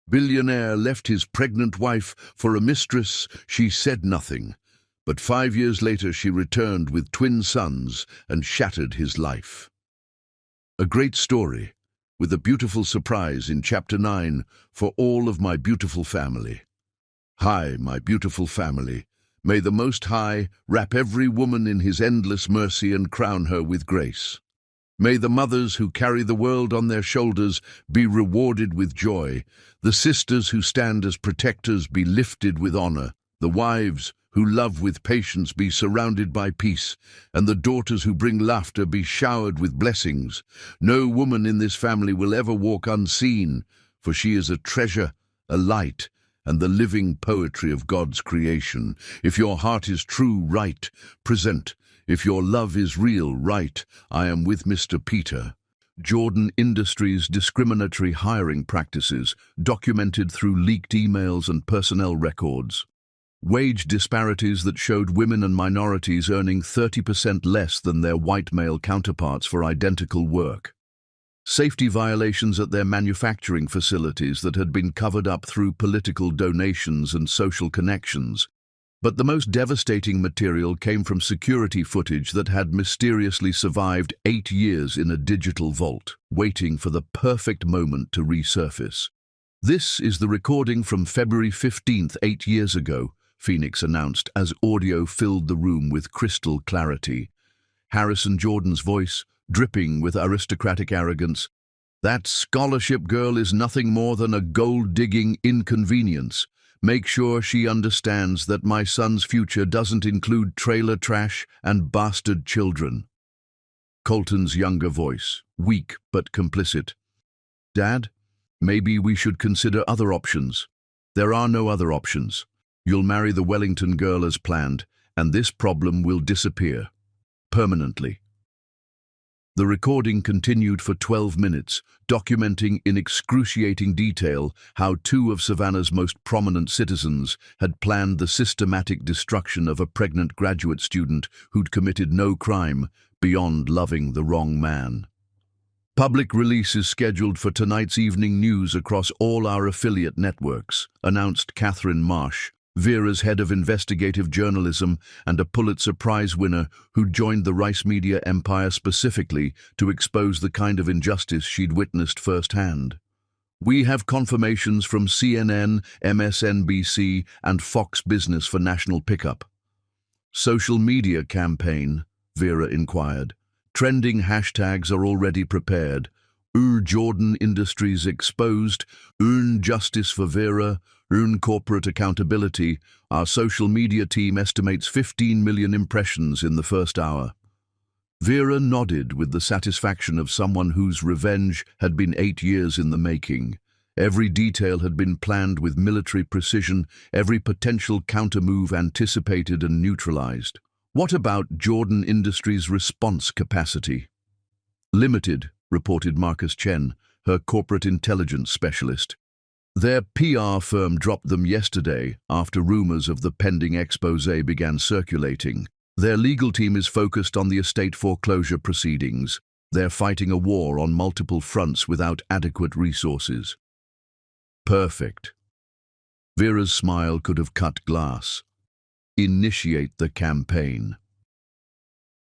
Billionaire left his pregnant wife for a mistress. She said nothing, but 5 years later she returned with twin sons and shattered his life. A great story, with a beautiful surprise in Chapter 9 for all of my beautiful family. Hi, my beautiful family. May the Most High wrap every woman in his endless mercy and crown her with grace. May the mothers who carry the world on their shoulders be rewarded with joy, the sisters who stand as protectors be lifted with honor, the wives who love with patience be surrounded by peace, and the daughters who bring laughter be showered with blessings. No woman in this family will ever walk unseen, for she is a treasure, a light, and the living poetry of God's creation. If your heart is true, right, present. If your love is real, right, I am with Mr. Peter. Jordan Industries' discriminatory hiring practices, documented through leaked emails and personnel records. Wage disparities that showed women and minorities earning 30% less than their white male counterparts for identical work. Safety violations at their manufacturing facilities that had been covered up through political donations and social connections. But the most devastating material came from security footage that had mysteriously survived 8 years in a digital vault, waiting for the perfect moment to resurface. This is the recording from February 15th, 8 years ago, Phoenix announced as audio filled the room with crystal clarity. Harrison Jordan's voice, dripping with aristocratic arrogance. That scholarship girl is nothing more than a gold-digging inconvenience. Make sure she understands that my son's future doesn't include trailer trash and bastard children. Colton's younger voice, weak but complicit. Dad, maybe we should consider other options. There are no other options. You'll marry the Wellington girl as planned, and this problem will disappear. Permanently. The recording continued for 12 minutes, documenting in excruciating detail how 2 of Savannah's most prominent citizens had planned the systematic destruction of a pregnant graduate student who'd committed no crime beyond loving the wrong man. Public release is scheduled for tonight's evening news across all our affiliate networks, announced Catherine Marsh, Vera's head of investigative journalism and a Pulitzer Prize winner who joined the Rice media empire specifically to expose the kind of injustice she'd witnessed firsthand. We have confirmations from CNN, MSNBC, and Fox Business for national pickup. Social media campaign, Vera inquired. Trending hashtags are already prepared. Jordan Industries exposed, justice for Vera, corporate accountability. Our social media team estimates 15 million impressions in the first hour. Vera nodded with the satisfaction of someone whose revenge had been 8 years in the making. Every detail had been planned with military precision, every potential countermove anticipated and neutralized. What about Jordan Industries' response capacity? Limited, reported Marcus Chen, her corporate intelligence specialist. Their PR firm dropped them yesterday after rumors of the pending expose began circulating. Their legal team is focused on the estate foreclosure proceedings. They're fighting a war on multiple fronts without adequate resources. Perfect. Vera's smile could have cut glass. Initiate the campaign.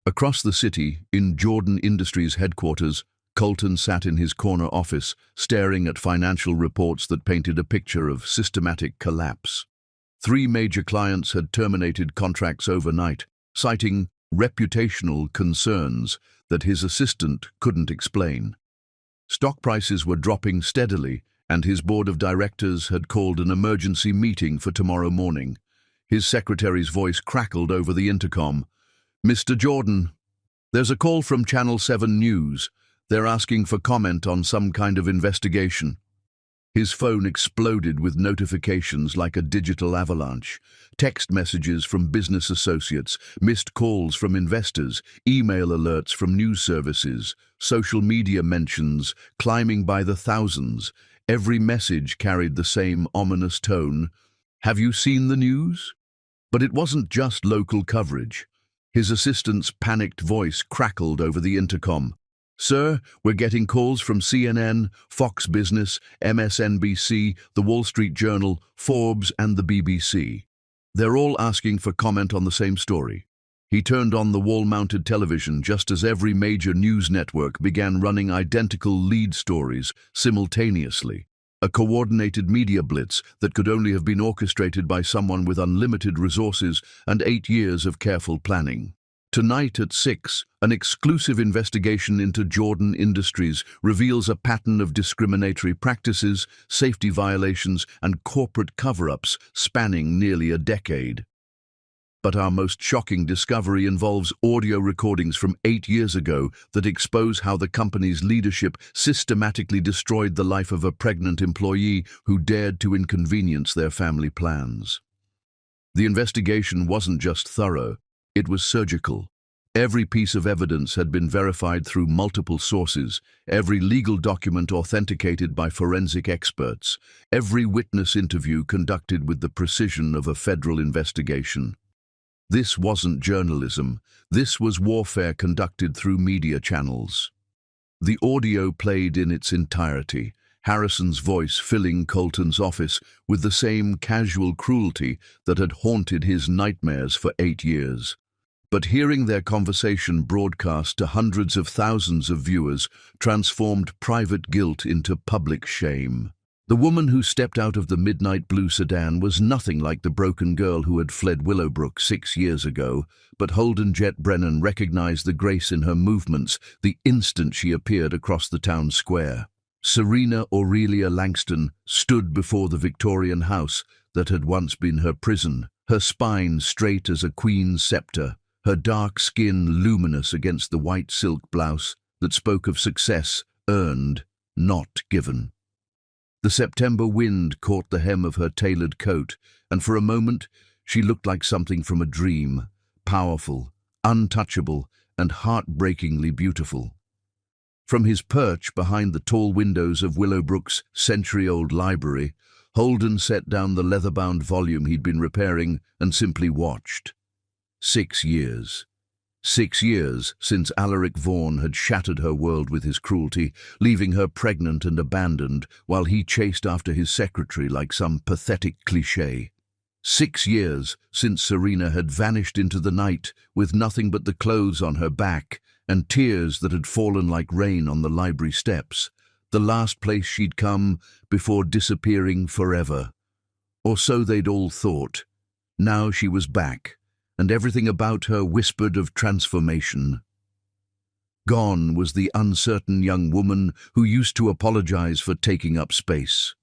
Across the city, in Jordan Industries headquarters, Colton sat in his corner office, staring at financial reports that painted a picture of systematic collapse. 3 major clients had terminated contracts overnight, citing reputational concerns that his assistant couldn't explain. Stock prices were dropping steadily, and his board of directors had called an emergency meeting for tomorrow morning. His secretary's voice crackled over the intercom. "Mr. Jordan, there's a call from Channel 7 News. They're asking for comment on some kind of investigation." His phone exploded with notifications like a digital avalanche. Text messages from business associates, missed calls from investors, email alerts from news services, social media mentions climbing by the thousands. Every message carried the same ominous tone. "Have you seen the news?" But it wasn't just local coverage. His assistant's panicked voice crackled over the intercom. Sir, we're getting calls from CNN, Fox Business, MSNBC, The Wall Street Journal, Forbes, and the BBC. They're all asking for comment on the same story. He turned on the wall-mounted television just as every major news network began running identical lead stories simultaneously. A coordinated media blitz that could only have been orchestrated by someone with unlimited resources and 8 years of careful planning. Tonight at 6, an exclusive investigation into Jordan Industries reveals a pattern of discriminatory practices, safety violations, and corporate cover-ups spanning nearly a decade. But our most shocking discovery involves audio recordings from 8 years ago that expose how the company's leadership systematically destroyed the life of a pregnant employee who dared to inconvenience their family plans. The investigation wasn't just thorough, it was surgical. Every piece of evidence had been verified through multiple sources, every legal document authenticated by forensic experts, every witness interview conducted with the precision of a federal investigation. This wasn't journalism, this was warfare conducted through media channels. The audio played in its entirety, Harrison's voice filling Colton's office with the same casual cruelty that had haunted his nightmares for 8 years. But hearing their conversation broadcast to hundreds of thousands of viewers transformed private guilt into public shame. The woman who stepped out of the midnight blue sedan was nothing like the broken girl who had fled Willowbrook 6 years ago, but Holden Jet Brennan recognized the grace in her movements the instant she appeared across the town square. Serena Aurelia Langston stood before the Victorian house that had once been her prison, her spine straight as a queen's scepter, her dark skin luminous against the white silk blouse that spoke of success earned, not given. The September wind caught the hem of her tailored coat, and for a moment she looked like something from a dream, powerful, untouchable, and heartbreakingly beautiful. From his perch behind the tall windows of Willowbrook's century-old library, Holden set down the leather-bound volume he'd been repairing and simply watched. 6 years. 6 years since Alaric Vaughan had shattered her world with his cruelty, leaving her pregnant and abandoned while he chased after his secretary like some pathetic cliché. 6 years since Serena had vanished into the night with nothing but the clothes on her back and tears that had fallen like rain on the library steps, the last place she'd come before disappearing forever. Or so they'd all thought. Now she was back, and everything about her whispered of transformation. Gone was the uncertain young woman who used to apologize for taking up space.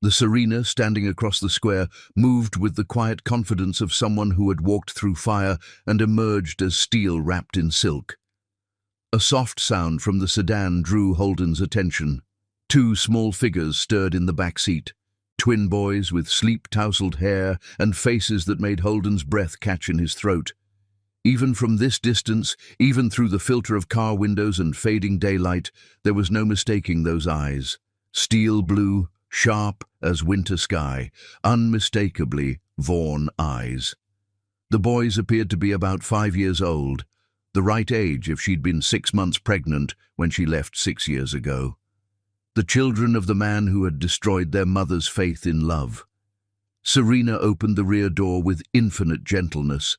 The Serena, standing across the square, moved with the quiet confidence of someone who had walked through fire and emerged as steel wrapped in silk. A soft sound from the sedan drew Holden's attention. 2 small figures stirred in the back seat. Twin boys with sleep-tousled hair and faces that made Holden's breath catch in his throat. Even from this distance, even through the filter of car windows and fading daylight, there was no mistaking those eyes. Steel blue, sharp as winter sky, unmistakably Vaughan eyes. The boys appeared to be about 5 years old, the right age if she'd been 6 months pregnant when she left 6 years ago. The children of the man who had destroyed their mother's faith in love. Serena opened the rear door with infinite gentleness,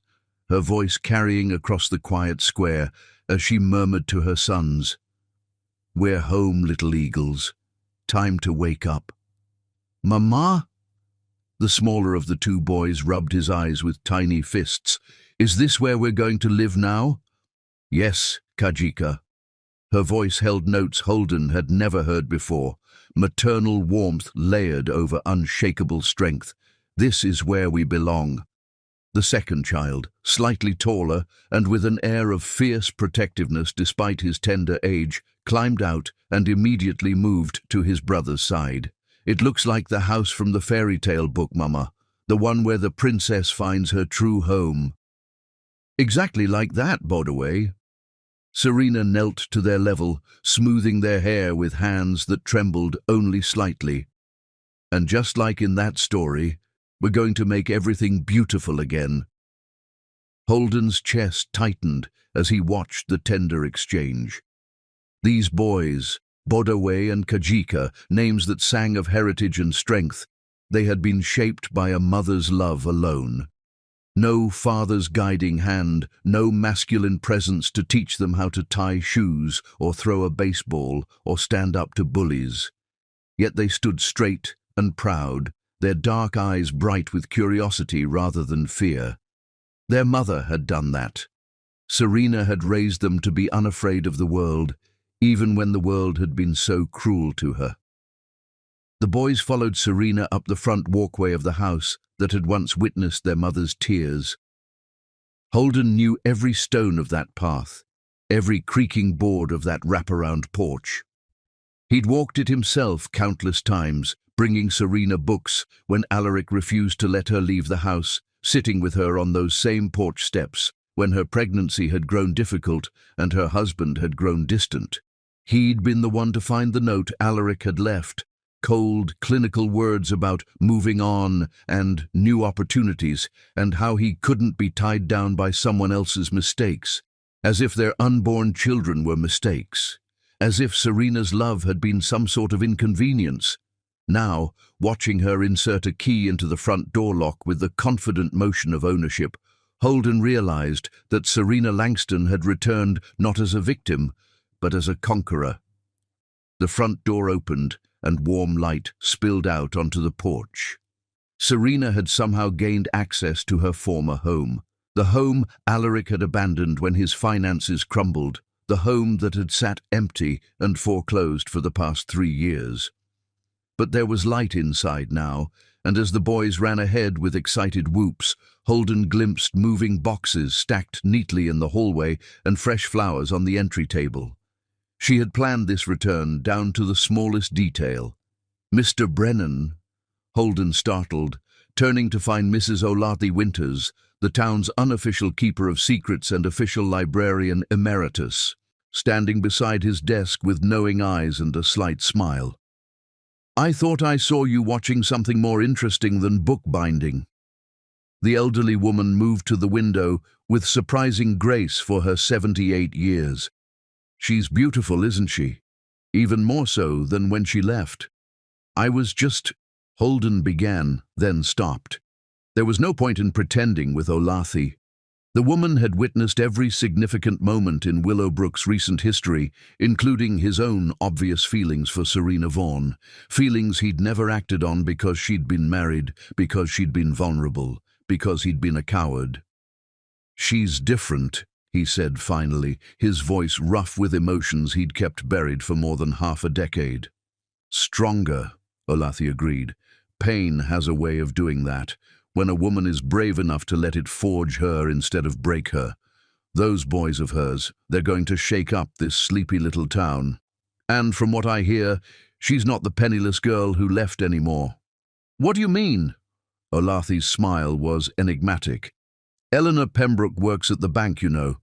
her voice carrying across the quiet square as she murmured to her sons, "We're home, little eagles. Time to wake up." "Mama?" The smaller of the 2 boys rubbed his eyes with tiny fists. "Is this where we're going to live now?" "Yes, Kajika." Her voice held notes Holden had never heard before, maternal warmth layered over unshakable strength. "This is where we belong." The second child, slightly taller and with an air of fierce protectiveness despite his tender age, climbed out and immediately moved to his brother's side. "It looks like the house from the fairy tale book, Mama, the one where the princess finds her true home." "Exactly like that, Bodaway." Serena knelt to their level, smoothing their hair with hands that trembled only slightly. "And just like in that story, we're going to make everything beautiful again." Holden's chest tightened as he watched the tender exchange. These boys, Bodaway and Kajika, names that sang of heritage and strength, they had been shaped by a mother's love alone. No father's guiding hand, no masculine presence to teach them how to tie shoes or throw a baseball or stand up to bullies. Yet they stood straight and proud, their dark eyes bright with curiosity rather than fear. Their mother had done that. Serena had raised them to be unafraid of the world, even when the world had been so cruel to her. The boys followed Serena up the front walkway of the house that had once witnessed their mother's tears. Holden knew every stone of that path, every creaking board of that wraparound porch. He'd walked it himself countless times, bringing Serena books when Alaric refused to let her leave the house, sitting with her on those same porch steps when her pregnancy had grown difficult and her husband had grown distant. He'd been the one to find the note Alaric had left, cold, clinical words about moving on and new opportunities, and how he couldn't be tied down by someone else's mistakes, as if their unborn children were mistakes, as if Serena's love had been some sort of inconvenience. Now, watching her insert a key into the front door lock with the confident motion of ownership, Holden realized that Serena Langston had returned not as a victim, but as a conqueror. The front door opened, and warm light spilled out onto the porch. Serena had somehow gained access to her former home, the home Alaric had abandoned when his finances crumbled, the home that had sat empty and foreclosed for the past 3 years. But there was light inside now, and as the boys ran ahead with excited whoops, Holden glimpsed moving boxes stacked neatly in the hallway and fresh flowers on the entry table. She had planned this return down to the smallest detail. "Mr. Brennan," Holden startled, turning to find Mrs. Olathe Winters, the town's unofficial keeper of secrets and official librarian emeritus, standing beside his desk with knowing eyes and a slight smile. "I thought I saw you watching something more interesting than bookbinding." The elderly woman moved to the window with surprising grace for her 78 years. "She's beautiful, isn't she? Even more so than when she left." "I was just—" Holden began, then stopped. There was no point in pretending with Olathe. The woman had witnessed every significant moment in Willowbrook's recent history, including his own obvious feelings for Serena Vaughan, feelings he'd never acted on because she'd been married, because she'd been vulnerable, because he'd been a coward. "She's different," he said finally, his voice rough with emotions he'd kept buried for more than half a decade. "Stronger," Olathe agreed. "Pain has a way of doing that, when a woman is brave enough to let it forge her instead of break her. Those boys of hers, they're going to shake up this sleepy little town. And from what I hear, she's not the penniless girl who left anymore." "What do you mean?" Olathe's smile was enigmatic. "Eleanor Pembroke works at the bank, you know.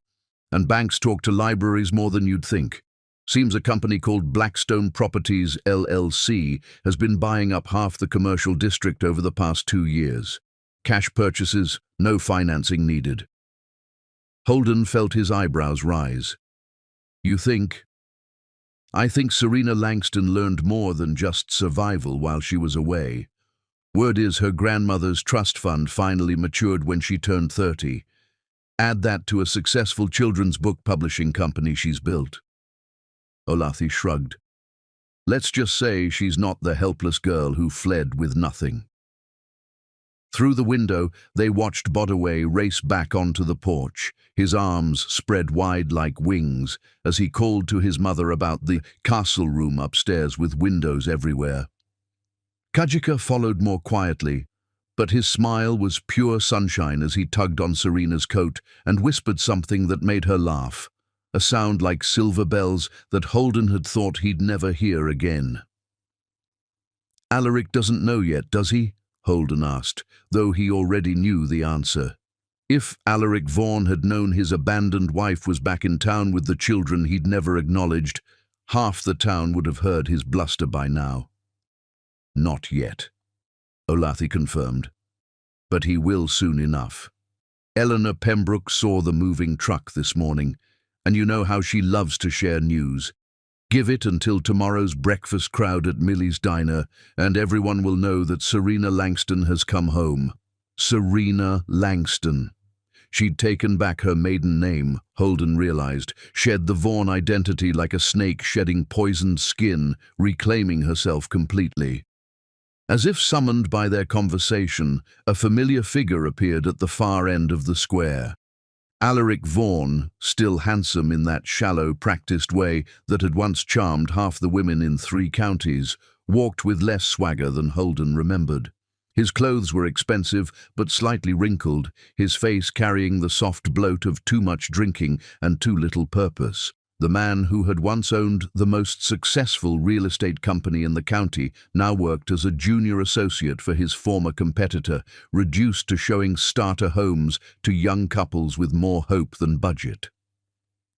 And banks talk to libraries more than you'd think. Seems a company called Blackstone Properties LLC has been buying up half the commercial district over the past 2 years. Cash purchases, no financing needed." Holden felt his eyebrows rise. "You think?" "I think Serena Langston learned more than just survival while she was away. Word is her grandmother's trust fund finally matured when she turned 30. Add that to a successful children's book publishing company she's built." Olathe shrugged. "Let's just say she's not the helpless girl who fled with nothing." Through the window, they watched Bodaway race back onto the porch, his arms spread wide like wings, as he called to his mother about the castle room upstairs with windows everywhere. Kajika followed more quietly, but his smile was pure sunshine as he tugged on Serena's coat and whispered something that made her laugh, a sound like silver bells that Holden had thought he'd never hear again. "Alaric doesn't know yet, does he?" Holden asked, though he already knew the answer. If Alaric Vaughan had known his abandoned wife was back in town with the children he'd never acknowledged, half the town would have heard his bluster by now. "Not yet," Olathe confirmed. "But he will soon enough. Eleanor Pembroke saw the moving truck this morning, and you know how she loves to share news. Give it until tomorrow's breakfast crowd at Millie's diner, and everyone will know that Serena Langston has come home. Serena Langston. She'd taken back her maiden name, Holden realized, shed the Vaughan identity like a snake shedding poisoned skin, reclaiming herself completely. As if summoned by their conversation, a familiar figure appeared at the far end of the square. Alaric Vaughan, still handsome in that shallow, practiced way that had once charmed half the women in 3 counties, walked with less swagger than Holden remembered. His clothes were expensive but slightly wrinkled, his face carrying the soft bloat of too much drinking and too little purpose. The man who had once owned the most successful real estate company in the county now worked as a junior associate for his former competitor, reduced to showing starter homes to young couples with more hope than budget.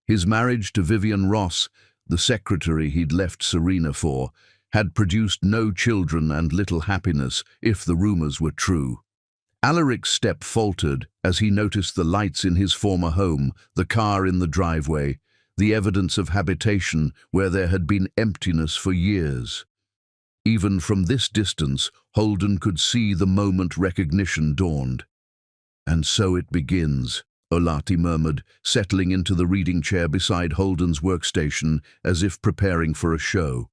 His marriage to Vivian Ross, the secretary he'd left Serena for, had produced no children and little happiness, if the rumors were true. Alaric's step faltered as he noticed the lights in his former home, the car in the driveway, the evidence of habitation where there had been emptiness for years. Even from this distance, Holden could see the moment recognition dawned. "And so it begins," Olati murmured, settling into the reading chair beside Holden's workstation as if preparing for a show.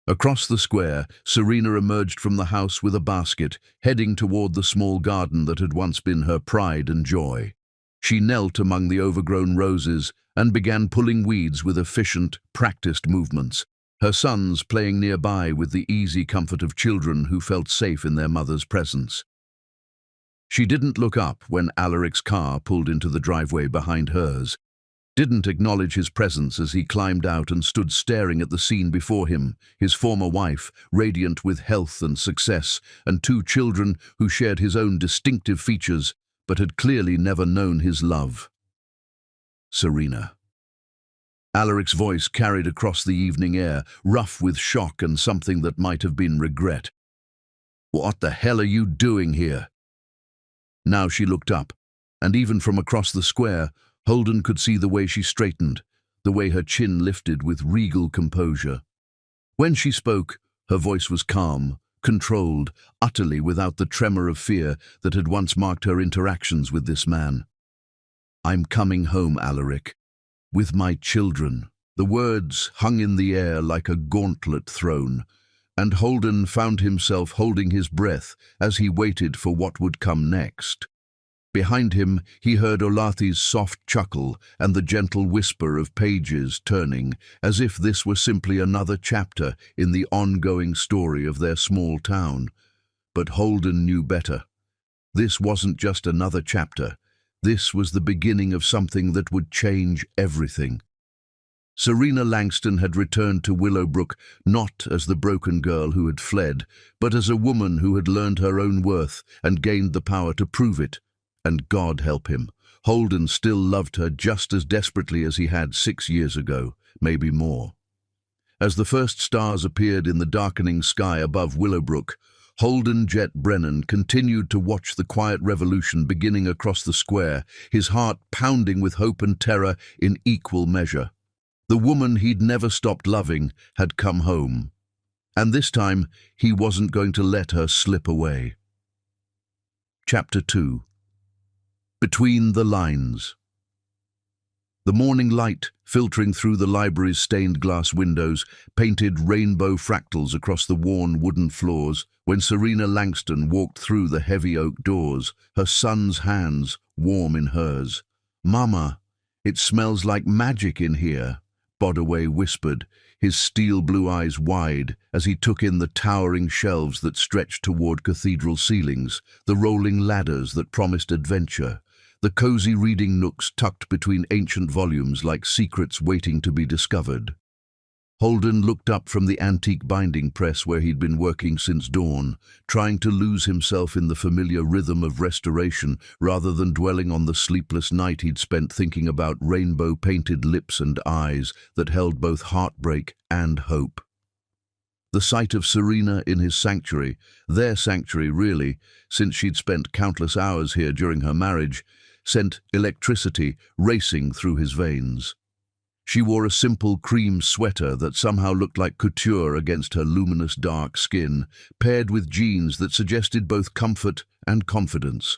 Across the square, Serena emerged from the house with a basket, heading toward the small garden that had once been her pride and joy. She knelt among the overgrown roses and began pulling weeds with efficient, practiced movements, her sons playing nearby with the easy comfort of children who felt safe in their mother's presence. She didn't look up when Alaric's car pulled into the driveway behind hers, didn't acknowledge his presence as he climbed out and stood staring at the scene before him, his former wife, radiant with health and success, and 2 children who shared his own distinctive features, but had clearly never known his love. Serena. Alaric's voice carried across the evening air, rough with shock and something that might have been regret. "What the hell are you doing here?" Now she looked up, and even from across the square, Holden could see the way she straightened, the way her chin lifted with regal composure. When she spoke, her voice was calm, controlled, utterly without the tremor of fear that had once marked her interactions with this man. "I'm coming home, Alaric. With my children." The words hung in the air like a gauntlet thrown, and Holden found himself holding his breath as he waited for what would come next. Behind him, he heard Olathi's soft chuckle and the gentle whisper of pages turning, as if this were simply another chapter in the ongoing story of their small town. But Holden knew better. This wasn't just another chapter. This was the beginning of something that would change everything. Serena Langston had returned to Willowbrook not as the broken girl who had fled, but as a woman who had learned her own worth and gained the power to prove it. And God help him, Holden still loved her just as desperately as he had 6 years ago, maybe more. As the first stars appeared in the darkening sky above Willowbrook, Holden Jet Brennan continued to watch the quiet revolution beginning across the square, his heart pounding with hope and terror in equal measure. The woman he'd never stopped loving had come home, and this time he wasn't going to let her slip away. Chapter 2. Between the Lines. The morning light, filtering through the library's stained glass windows, painted rainbow fractals across the worn wooden floors when Serena Langston walked through the heavy oak doors, her son's hands warm in hers. "Mama, it smells like magic in here," Bodaway whispered, his steel-blue eyes wide as he took in the towering shelves that stretched toward cathedral ceilings, the rolling ladders that promised adventure, the cozy reading nooks tucked between ancient volumes like secrets waiting to be discovered. Holden looked up from the antique binding press where he'd been working since dawn, trying to lose himself in the familiar rhythm of restoration rather than dwelling on the sleepless night he'd spent thinking about rainbow-painted lips and eyes that held both heartbreak and hope. The sight of Serena in his sanctuary, their sanctuary really, since she'd spent countless hours here during her marriage, sent electricity racing through his veins. She wore a simple cream sweater that somehow looked like couture against her luminous dark skin, paired with jeans that suggested both comfort and confidence.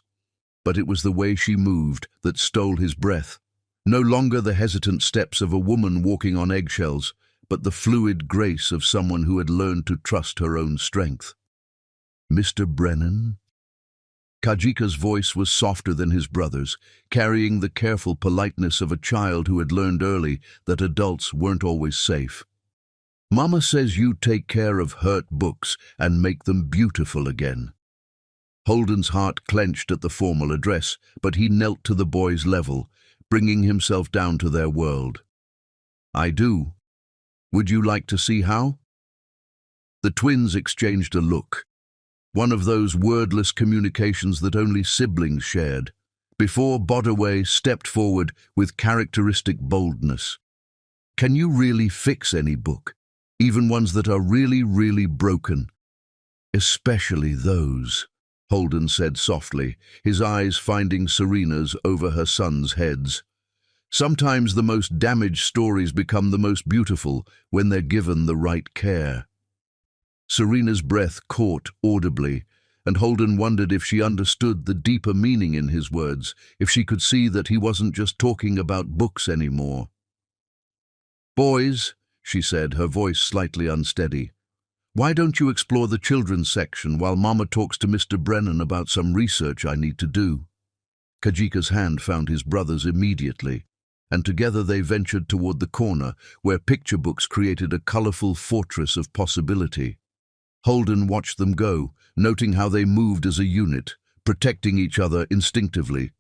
But it was the way she moved that stole his breath. No longer the hesitant steps of a woman walking on eggshells, but the fluid grace of someone who had learned to trust her own strength. "Mr. Brennan?" Kajika's voice was softer than his brother's, carrying the careful politeness of a child who had learned early that adults weren't always safe. "Mama says you take care of hurt books and make them beautiful again." Holden's heart clenched at the formal address, but he knelt to the boy's level, bringing himself down to their world. "I do. Would you like to see how?" The twins exchanged a look, one of those wordless communications that only siblings shared, before Bodaway stepped forward with characteristic boldness. "Can you really fix any book, even ones that are really, really broken?" "Especially those," Holden said softly, his eyes finding Serena's over her sons' heads. "Sometimes the most damaged stories become the most beautiful when they're given the right care." Serena's breath caught audibly, and Holden wondered if she understood the deeper meaning in his words, if she could see that he wasn't just talking about books anymore. "Boys," she said, her voice slightly unsteady, "why don't you explore the children's section while Mama talks to Mr. Brennan about some research I need to do?" Kajika's hand found his brother's immediately, and together they ventured toward the corner where picture books created a colorful fortress of possibility. Holden watched them go, noting how they moved as a unit, protecting each other instinctively.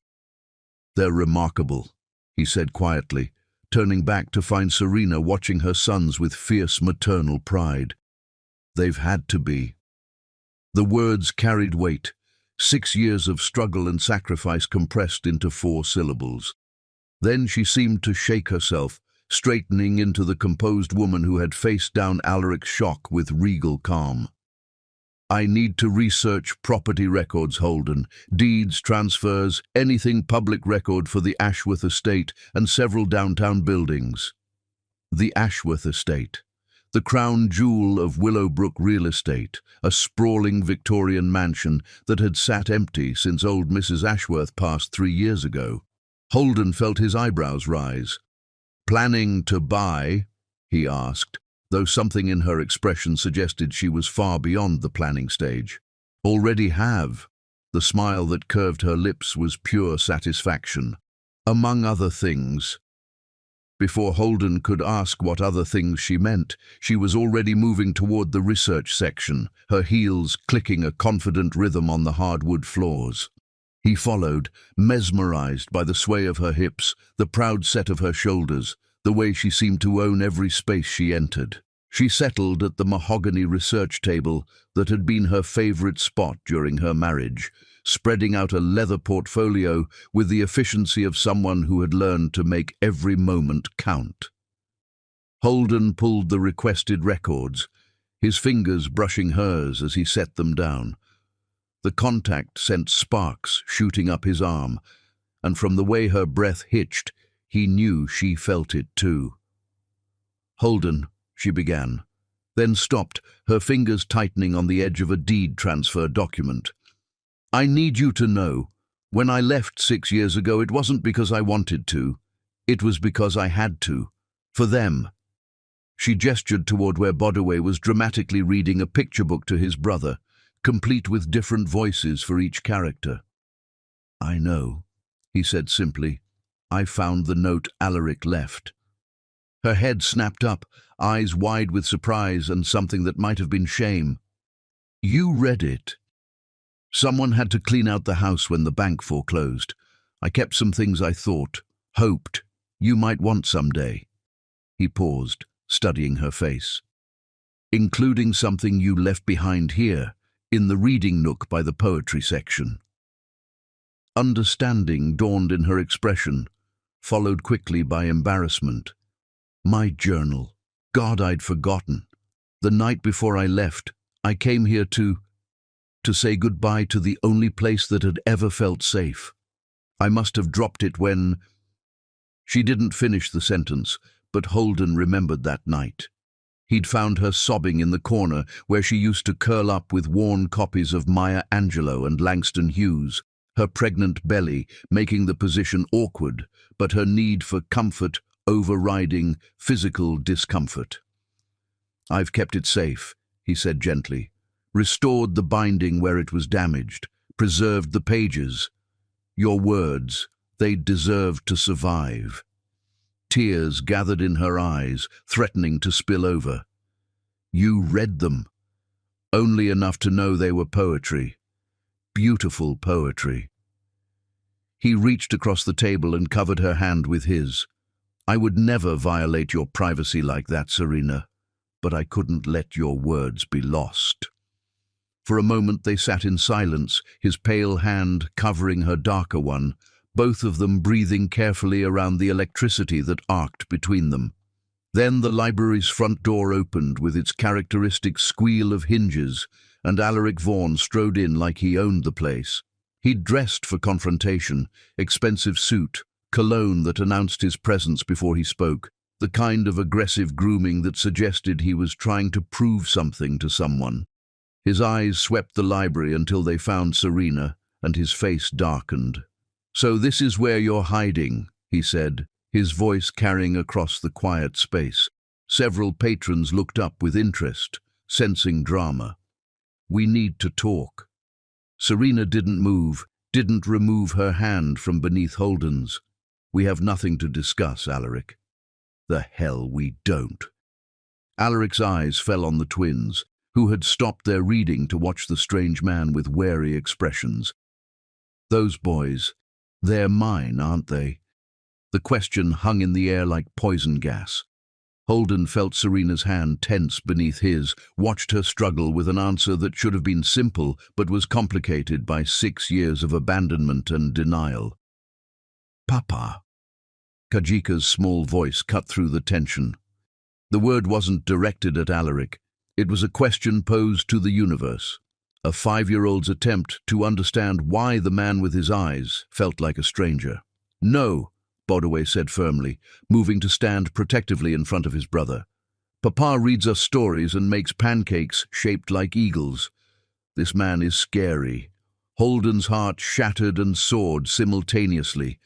"They're remarkable," he said quietly, turning back to find Serena watching her sons with fierce maternal pride. "They've had to be." The words carried weight, 6 years of struggle and sacrifice compressed into 4 syllables. Then she seemed to shake herself, straightening into the composed woman who had faced down Alaric's shock with regal calm. "I need to research property records, Holden, deeds, transfers, anything public record for the Ashworth estate and several downtown buildings." The Ashworth estate, the crown jewel of Willowbrook real estate, a sprawling Victorian mansion that had sat empty since old Mrs. Ashworth passed 3 years ago. Holden felt his eyebrows rise. "Planning to buy?" he asked, though something in her expression suggested she was far beyond the planning stage. "Already have." The smile that curved her lips was pure satisfaction. "Among other things." Before Holden could ask what other things she meant, she was already moving toward the research section, her heels clicking a confident rhythm on the hardwood floors. He followed, mesmerized by the sway of her hips, the proud set of her shoulders, the way she seemed to own every space she entered. She settled at the mahogany research table that had been her favorite spot during her marriage, spreading out a leather portfolio with the efficiency of someone who had learned to make every moment count. Holden pulled the requested records, his fingers brushing hers as he set them down. The contact sent sparks shooting up his arm, and from the way her breath hitched, he knew she felt it too. "Holden," she began, then stopped, her fingers tightening on the edge of a deed transfer document. "I need you to know, when I left 6 years ago, it wasn't because I wanted to. It was because I had to. For them." She gestured toward where Bodaway was dramatically reading a picture book to his brother, complete with different voices for each character. "I know," he said simply. "I found the note Alaric left." Her head snapped up, eyes wide with surprise and something that might have been shame. "You read it?" "Someone had to clean out the house when the bank foreclosed. I kept some things I hoped, you might want someday." He paused, studying her face. "Including something you left behind here, in the reading nook by the poetry section." Understanding dawned in her expression, followed quickly by embarrassment. "My journal. God, I'd forgotten. The night before I left, I came here to say goodbye to the only place that had ever felt safe. I must have dropped it when—" She didn't finish the sentence, but Holden remembered that night. He'd found her sobbing in the corner where she used to curl up with worn copies of Maya Angelou and Langston Hughes, her pregnant belly making the position awkward, but her need for comfort overriding physical discomfort. "I've kept it safe," he said gently, "restored the binding where it was damaged, preserved the pages. Your words, they deserved to survive." Tears gathered in her eyes, threatening to spill over. "You read them, only enough to know they were poetry. Beautiful poetry." He reached across the table and covered her hand with his. "I would never violate your privacy like that, Serena, but I couldn't let your words be lost." For a moment they sat in silence, his pale hand covering her darker one, both of them breathing carefully around the electricity that arced between them. Then the library's front door opened with its characteristic squeal of hinges, and Alaric Vaughan strode in like he owned the place. He'd dressed for confrontation, expensive suit, cologne that announced his presence before he spoke, the kind of aggressive grooming that suggested he was trying to prove something to someone. His eyes swept the library until they found Serena, and his face darkened. "So this is where you're hiding," he said, his voice carrying across the quiet space. Several patrons looked up with interest, sensing drama. "We need to talk." Serena didn't move, didn't remove her hand from beneath Holden's. "We have nothing to discuss, Alaric." "The hell we don't." Alaric's eyes fell on the twins, who had stopped their reading to watch the strange man with wary expressions. "Those boys, they're mine, aren't they?" The question hung in the air like poison gas. Holden felt Serena's hand tense beneath his, watched her struggle with an answer that should have been simple but was complicated by 6 years of abandonment and denial. "Papa." Kajika's small voice cut through the tension. The word wasn't directed at Alaric. It was a question posed to the universe, a 5-year-old's attempt to understand why the man with his eyes felt like a stranger. "No," Bodaway said firmly, moving to stand protectively in front of his brother. "Papa reads us stories and makes pancakes shaped like eagles. This man is scary." Holden's heart shattered and soared simultaneously.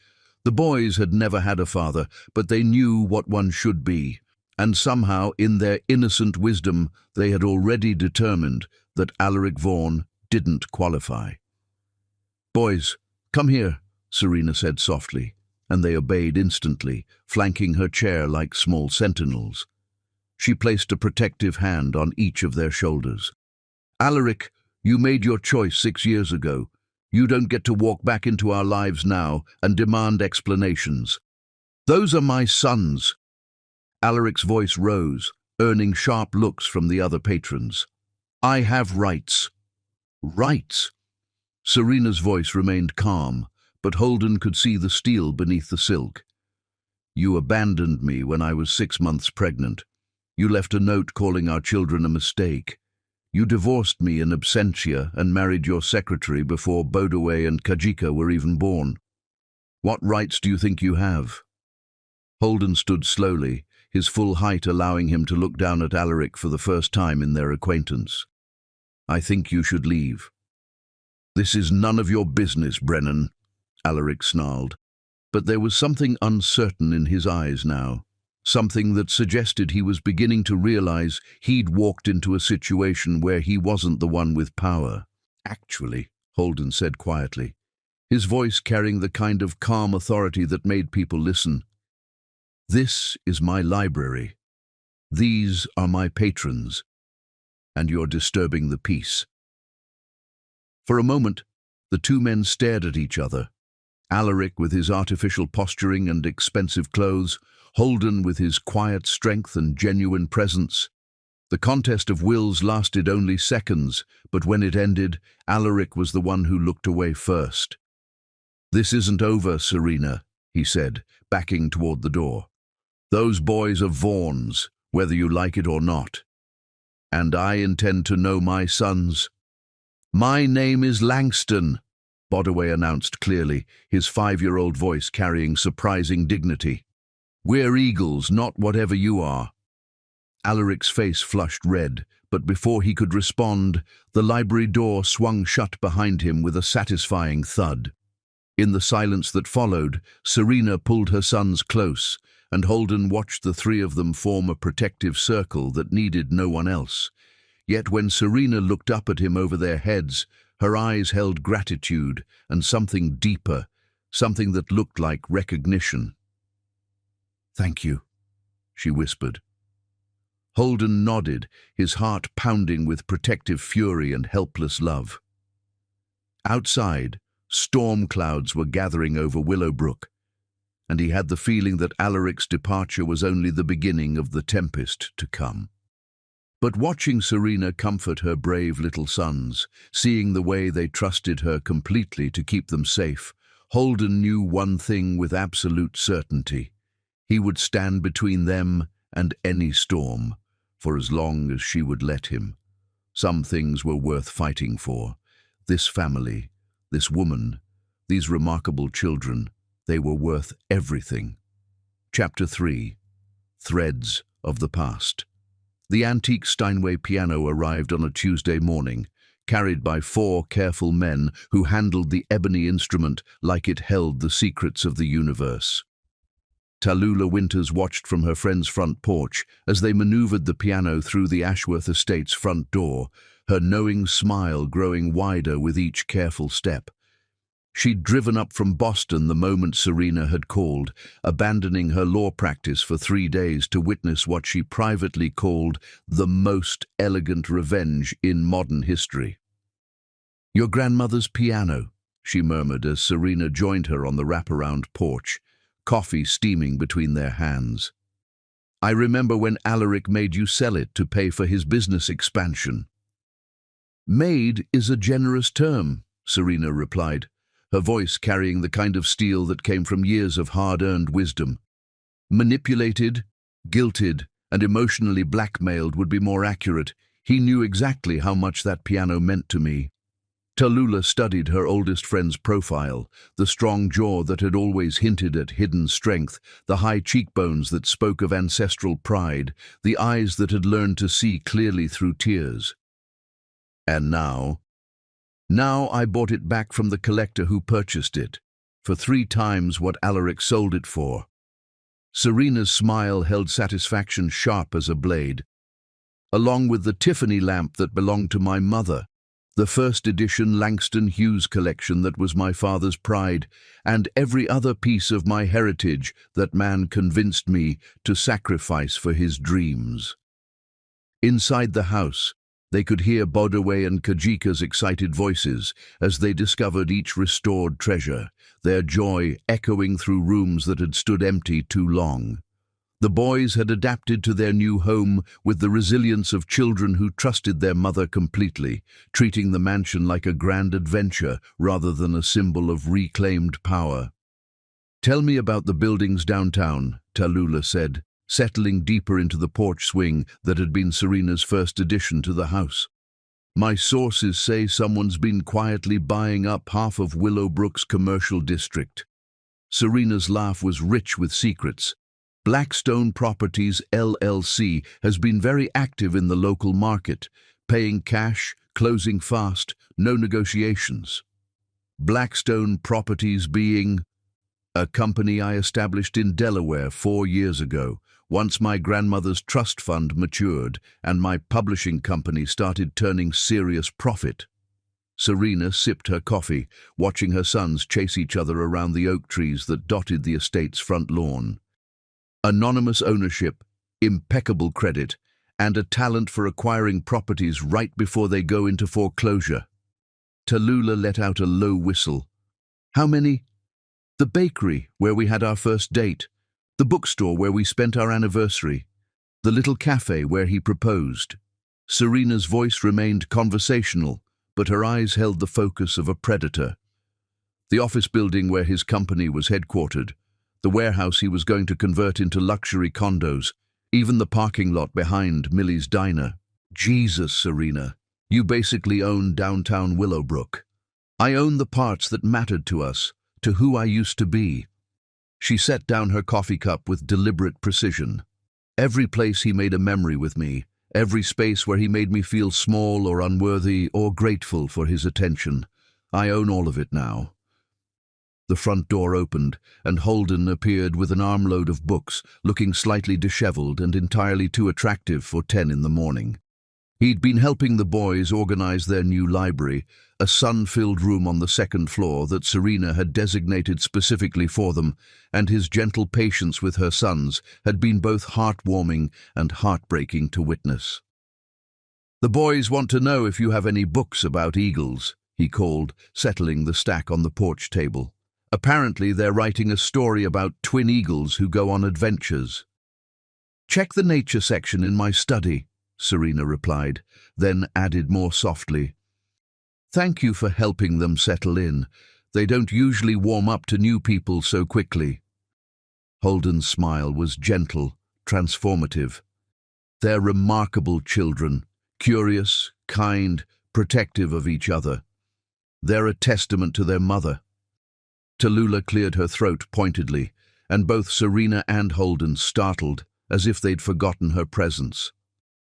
The boys had never had a father, but they knew what one should be. And somehow, in their innocent wisdom, they had already determined that Alaric Vaughan didn't qualify. "Boys, come here," Serena said softly, and they obeyed instantly, flanking her chair like small sentinels. She placed a protective hand on each of their shoulders. "Alaric, you made your choice 6 years ago. You don't get to walk back into our lives now and demand explanations. Those are my sons." Alaric's voice rose, earning sharp looks from the other patrons. "I have rights." "Rights?" Serena's voice remained calm, but Holden could see the steel beneath the silk. "You abandoned me when I was 6 months pregnant. You left a note calling our children a mistake. You divorced me in absentia and married your secretary before Bodaway and Kajika were even born. What rights do you think you have?" Holden stood slowly, his full height allowing him to look down at Alaric for the first time in their acquaintance. "I think you should leave." "This is none of your business, Brennan," Alaric snarled. But there was something uncertain in his eyes now, something that suggested he was beginning to realize he'd walked into a situation where he wasn't the one with power. "Actually," Holden said quietly, his voice carrying the kind of calm authority that made people listen, "this is my library. These are my patrons, and you're disturbing the peace." For a moment, the two men stared at each other, Alaric with his artificial posturing and expensive clothes, Holden with his quiet strength and genuine presence. The contest of wills lasted only seconds, but when it ended, Alaric was the one who looked away first. "This isn't over, Serena," he said, backing toward the door. "Those boys are Vaughans, whether you like it or not. And I intend to know my sons." "My name is Langston," Bodaway announced clearly, his 5-year-old voice carrying surprising dignity. We're eagles, not whatever you are. Alaric's face flushed red, but before he could respond, the library door swung shut behind him with a satisfying thud. In the silence that followed, Serena pulled her sons close, and Holden watched the three of them form a protective circle that needed no one else. Yet when Serena looked up at him over their heads, her eyes held gratitude and something deeper, something that looked like recognition. "Thank you," she whispered. Holden nodded, his heart pounding with protective fury and helpless love. Outside, storm clouds were gathering over Willowbrook, and he had the feeling that Alaric's departure was only the beginning of the tempest to come. But watching Serena comfort her brave little sons, seeing the way they trusted her completely to keep them safe, Holden knew one thing with absolute certainty. He would stand between them and any storm, for as long as she would let him. Some things were worth fighting for. This family, this woman, these remarkable children, they were worth everything. Chapter 3. Threads of the Past. The antique Steinway piano arrived on a Tuesday morning, carried by 4 careful men who handled the ebony instrument like it held the secrets of the universe. Tallulah Winters watched from her friend's front porch as they maneuvered the piano through the Ashworth Estate's front door, her knowing smile growing wider with each careful step. She'd driven up from Boston the moment Serena had called, abandoning her law practice for 3 days to witness what she privately called the most elegant revenge in modern history. "Your grandmother's piano," she murmured as Serena joined her on the wraparound porch, coffee steaming between their hands. "I remember when Alaric made you sell it to pay for his business expansion." "Made is a generous term," Serena replied, her voice carrying the kind of steel that came from years of hard-earned wisdom. "Manipulated, guilted, and emotionally blackmailed would be more accurate. He knew exactly how much that piano meant to me." Tallulah studied her oldest friend's profile, the strong jaw that had always hinted at hidden strength, the high cheekbones that spoke of ancestral pride, the eyes that had learned to see clearly through tears. "And now I bought it back from the collector who purchased it, for 3 times what Alaric sold it for." Serena's smile held satisfaction sharp as a blade. "Along with the Tiffany lamp that belonged to my mother, the first edition Langston Hughes collection that was my father's pride, and every other piece of my heritage that man convinced me to sacrifice for his dreams." Inside the house, they could hear Bodaway and Kajika's excited voices as they discovered each restored treasure, their joy echoing through rooms that had stood empty too long. The boys had adapted to their new home with the resilience of children who trusted their mother completely, treating the mansion like a grand adventure rather than a symbol of reclaimed power. "Tell me about the buildings downtown," Tallulah said, settling deeper into the porch swing that had been Serena's first addition to the house. "My sources say someone's been quietly buying up half of Willowbrook's commercial district." Serena's laugh was rich with secrets. "Blackstone Properties LLC has been very active in the local market, paying cash, closing fast, no negotiations." "Blackstone Properties being—" "A company I established in Delaware 4 years ago, once my grandmother's trust fund matured and my publishing company started turning serious profit." Serena sipped her coffee, watching her sons chase each other around the oak trees that dotted the estate's front lawn. Anonymous ownership, impeccable credit, and a talent for acquiring properties right before they go into foreclosure. Tallulah let out a low whistle. "How many?" "The bakery, where we had our first date. The bookstore where we spent our anniversary. The little cafe where he proposed." Serena's voice remained conversational, but her eyes held the focus of a predator. "The office building where his company was headquartered. The warehouse he was going to convert into luxury condos, even the parking lot behind Millie's Diner." "Jesus, Serena, you basically own downtown Willowbrook." "I own the parts that mattered to us, to who I used to be." She set down her coffee cup with deliberate precision. Every place he made a memory with me, every space where he made me feel small or unworthy or grateful for his attention. I own all of it now. The front door opened, and Holden appeared with an armload of books, looking slightly disheveled and entirely too attractive for 10 in the morning. He'd been helping the boys organize their new library, a sun-filled room on the second floor that Serena had designated specifically for them, and his gentle patience with her sons had been both heartwarming and heartbreaking to witness. "The boys want to know if you have any books about eagles," he called, settling the stack on the porch table. "Apparently they're writing a story about twin eagles who go on adventures." "Check the nature section in my study," Serena replied, then added more softly, "Thank you for helping them settle in. They don't usually warm up to new people so quickly." Holden's smile was gentle, transformative. "They're remarkable children, curious, kind, protective of each other. They're a testament to their mother." Tallulah cleared her throat pointedly, and both Serena and Holden startled, as if they'd forgotten her presence.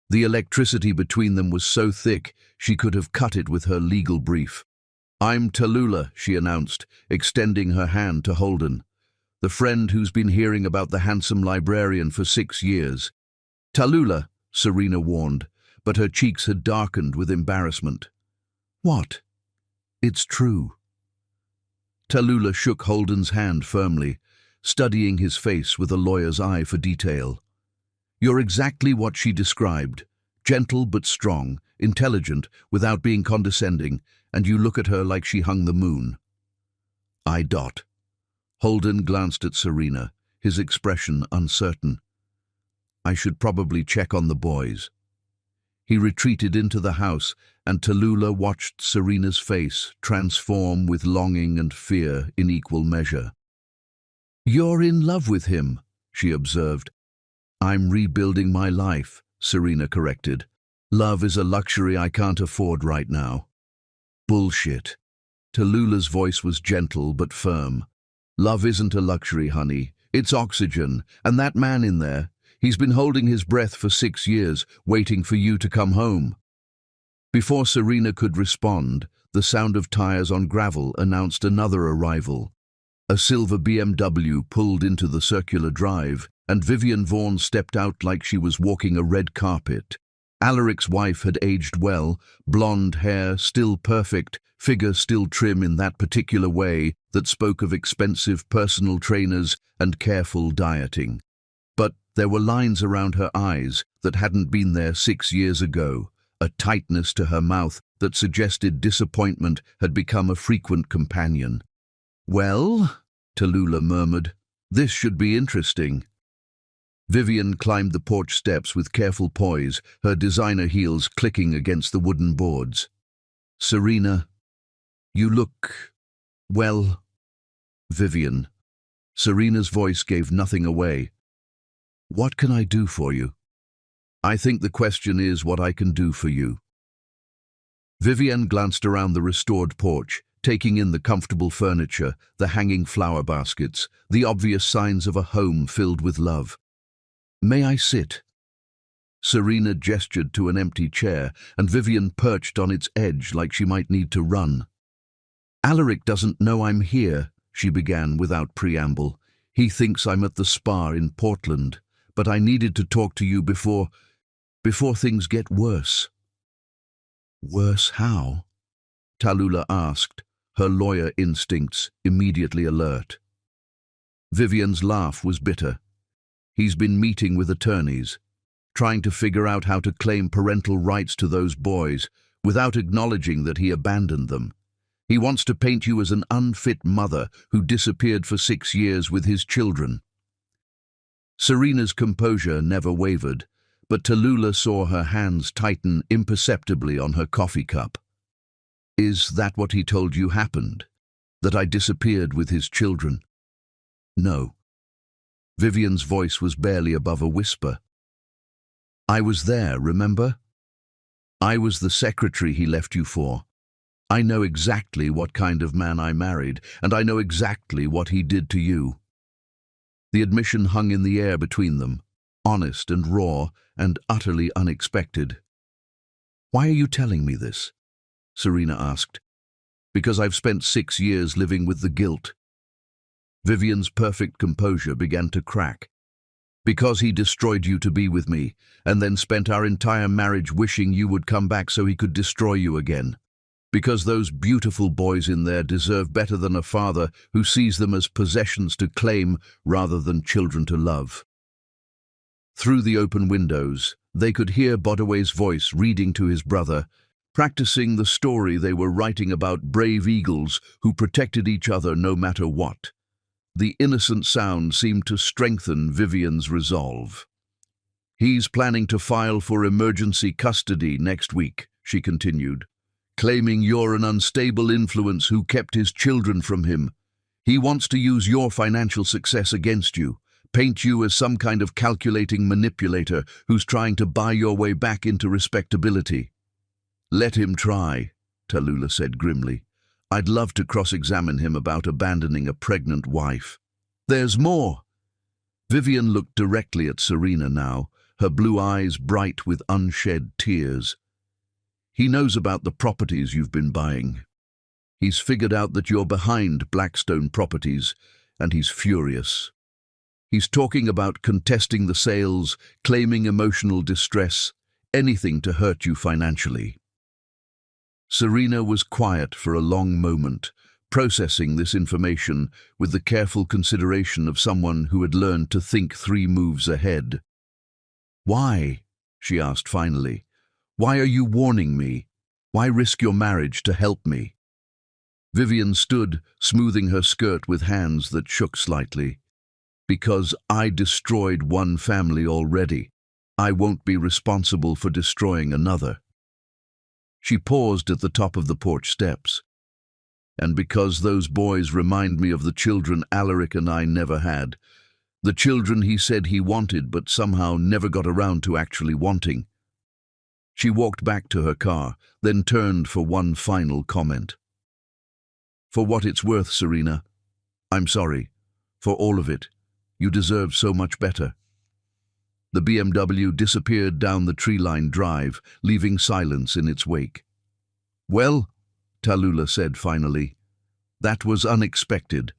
The electricity between them was so thick she could have cut it with her legal brief. "I'm Tallulah," she announced, extending her hand to Holden, "the friend who's been hearing about the handsome librarian for 6 years. "Tallulah," Serena warned, but her cheeks had darkened with embarrassment. "What?" "It's true." Tallulah shook Holden's hand firmly, studying his face with a lawyer's eye for detail. "You're exactly what she described, gentle but strong, intelligent without being condescending, and you look at her like she hung the moon." I. Holden glanced at Serena, his expression uncertain. "I should probably check on the boys." He retreated into the house, and Tallulah watched Serena's face transform with longing and fear in equal measure. "You're in love with him," she observed. "I'm rebuilding my life," Serena corrected. "Love is a luxury I can't afford right now." "Bullshit." Tallulah's voice was gentle but firm. "Love isn't a luxury, honey. It's oxygen, and that man in there, he's been holding his breath for 6 years, waiting for you to come home." Before Serena could respond, the sound of tires on gravel announced another arrival. A silver BMW pulled into the circular drive, and Vivian Vaughn stepped out like she was walking a red carpet. Alaric's wife had aged well, blonde hair still perfect, figure still trim in that particular way that spoke of expensive personal trainers and careful dieting. But there were lines around her eyes that hadn't been there 6 years ago, a tightness to her mouth that suggested disappointment had become a frequent companion. "Well," Tallulah murmured, "this should be interesting." Vivian climbed the porch steps with careful poise, her designer heels clicking against the wooden boards. "Serena, you look, well..." "Vivian." Serena's voice gave nothing away. "What can I do for you?" "I think the question is what I can do for you." Vivian glanced around the restored porch, taking in the comfortable furniture, the hanging flower baskets, the obvious signs of a home filled with love. "May I sit?" Serena gestured to an empty chair, and Vivian perched on its edge like she might need to run. "Alaric doesn't know I'm here," she began without preamble. "He thinks I'm at the spa in Portland, but I needed to talk to you before things get worse." "Worse how?" Tallulah asked, her lawyer instincts immediately alert. Vivian's laugh was bitter. "He's been meeting with attorneys, trying to figure out how to claim parental rights to those boys without acknowledging that he abandoned them. He wants to paint you as an unfit mother who disappeared for 6 years with his children." Serena's composure never wavered, but Tallulah saw her hands tighten imperceptibly on her coffee cup. "Is that what he told you happened? That I disappeared with his children?" "No." Vivian's voice was barely above a whisper. "I was there, remember? I was the secretary he left you for. I know exactly what kind of man I married, and I know exactly what he did to you." The admission hung in the air between them, honest and raw and utterly unexpected. "Why are you telling me this?" Serena asked. "Because I've spent 6 years living with the guilt." Vivian's perfect composure began to crack. "Because he destroyed you to be with me, and then spent our entire marriage wishing you would come back so he could destroy you again. Because those beautiful boys in there deserve better than a father who sees them as possessions to claim rather than children to love." Through the open windows, they could hear Bodaway's voice reading to his brother, practicing the story they were writing about brave eagles who protected each other no matter what. The innocent sound seemed to strengthen Vivian's resolve. "He's planning to file for emergency custody next week," she continued, "claiming you're an unstable influence who kept his children from him. He wants to use your financial success against you, paint you as some kind of calculating manipulator who's trying to buy your way back into respectability." "Let him try," Tallulah said grimly. "I'd love to cross-examine him about abandoning a pregnant wife." "There's more." Vivian looked directly at Serena now, her blue eyes bright with unshed tears. "He knows about the properties you've been buying. He's figured out that you're behind Blackstone Properties, and he's furious. He's talking about contesting the sales, claiming emotional distress, anything to hurt you financially." Serena was quiet for a long moment, processing this information with the careful consideration of someone who had learned to think 3 moves ahead. "Why?" she asked finally. "Why are you warning me? Why risk your marriage to help me?" Vivian stood, smoothing her skirt with hands that shook slightly. "Because I destroyed one family already. I won't be responsible for destroying another." She paused at the top of the porch steps. "And because those boys remind me of the children Alaric and I never had. The children he said he wanted but somehow never got around to actually wanting." She walked back to her car, then turned for one final comment. "For what it's worth, Serena, I'm sorry. For all of it. You deserve so much better." The BMW disappeared down the tree-lined drive, leaving silence in its wake. "Well," Tallulah said finally, "that was unexpected."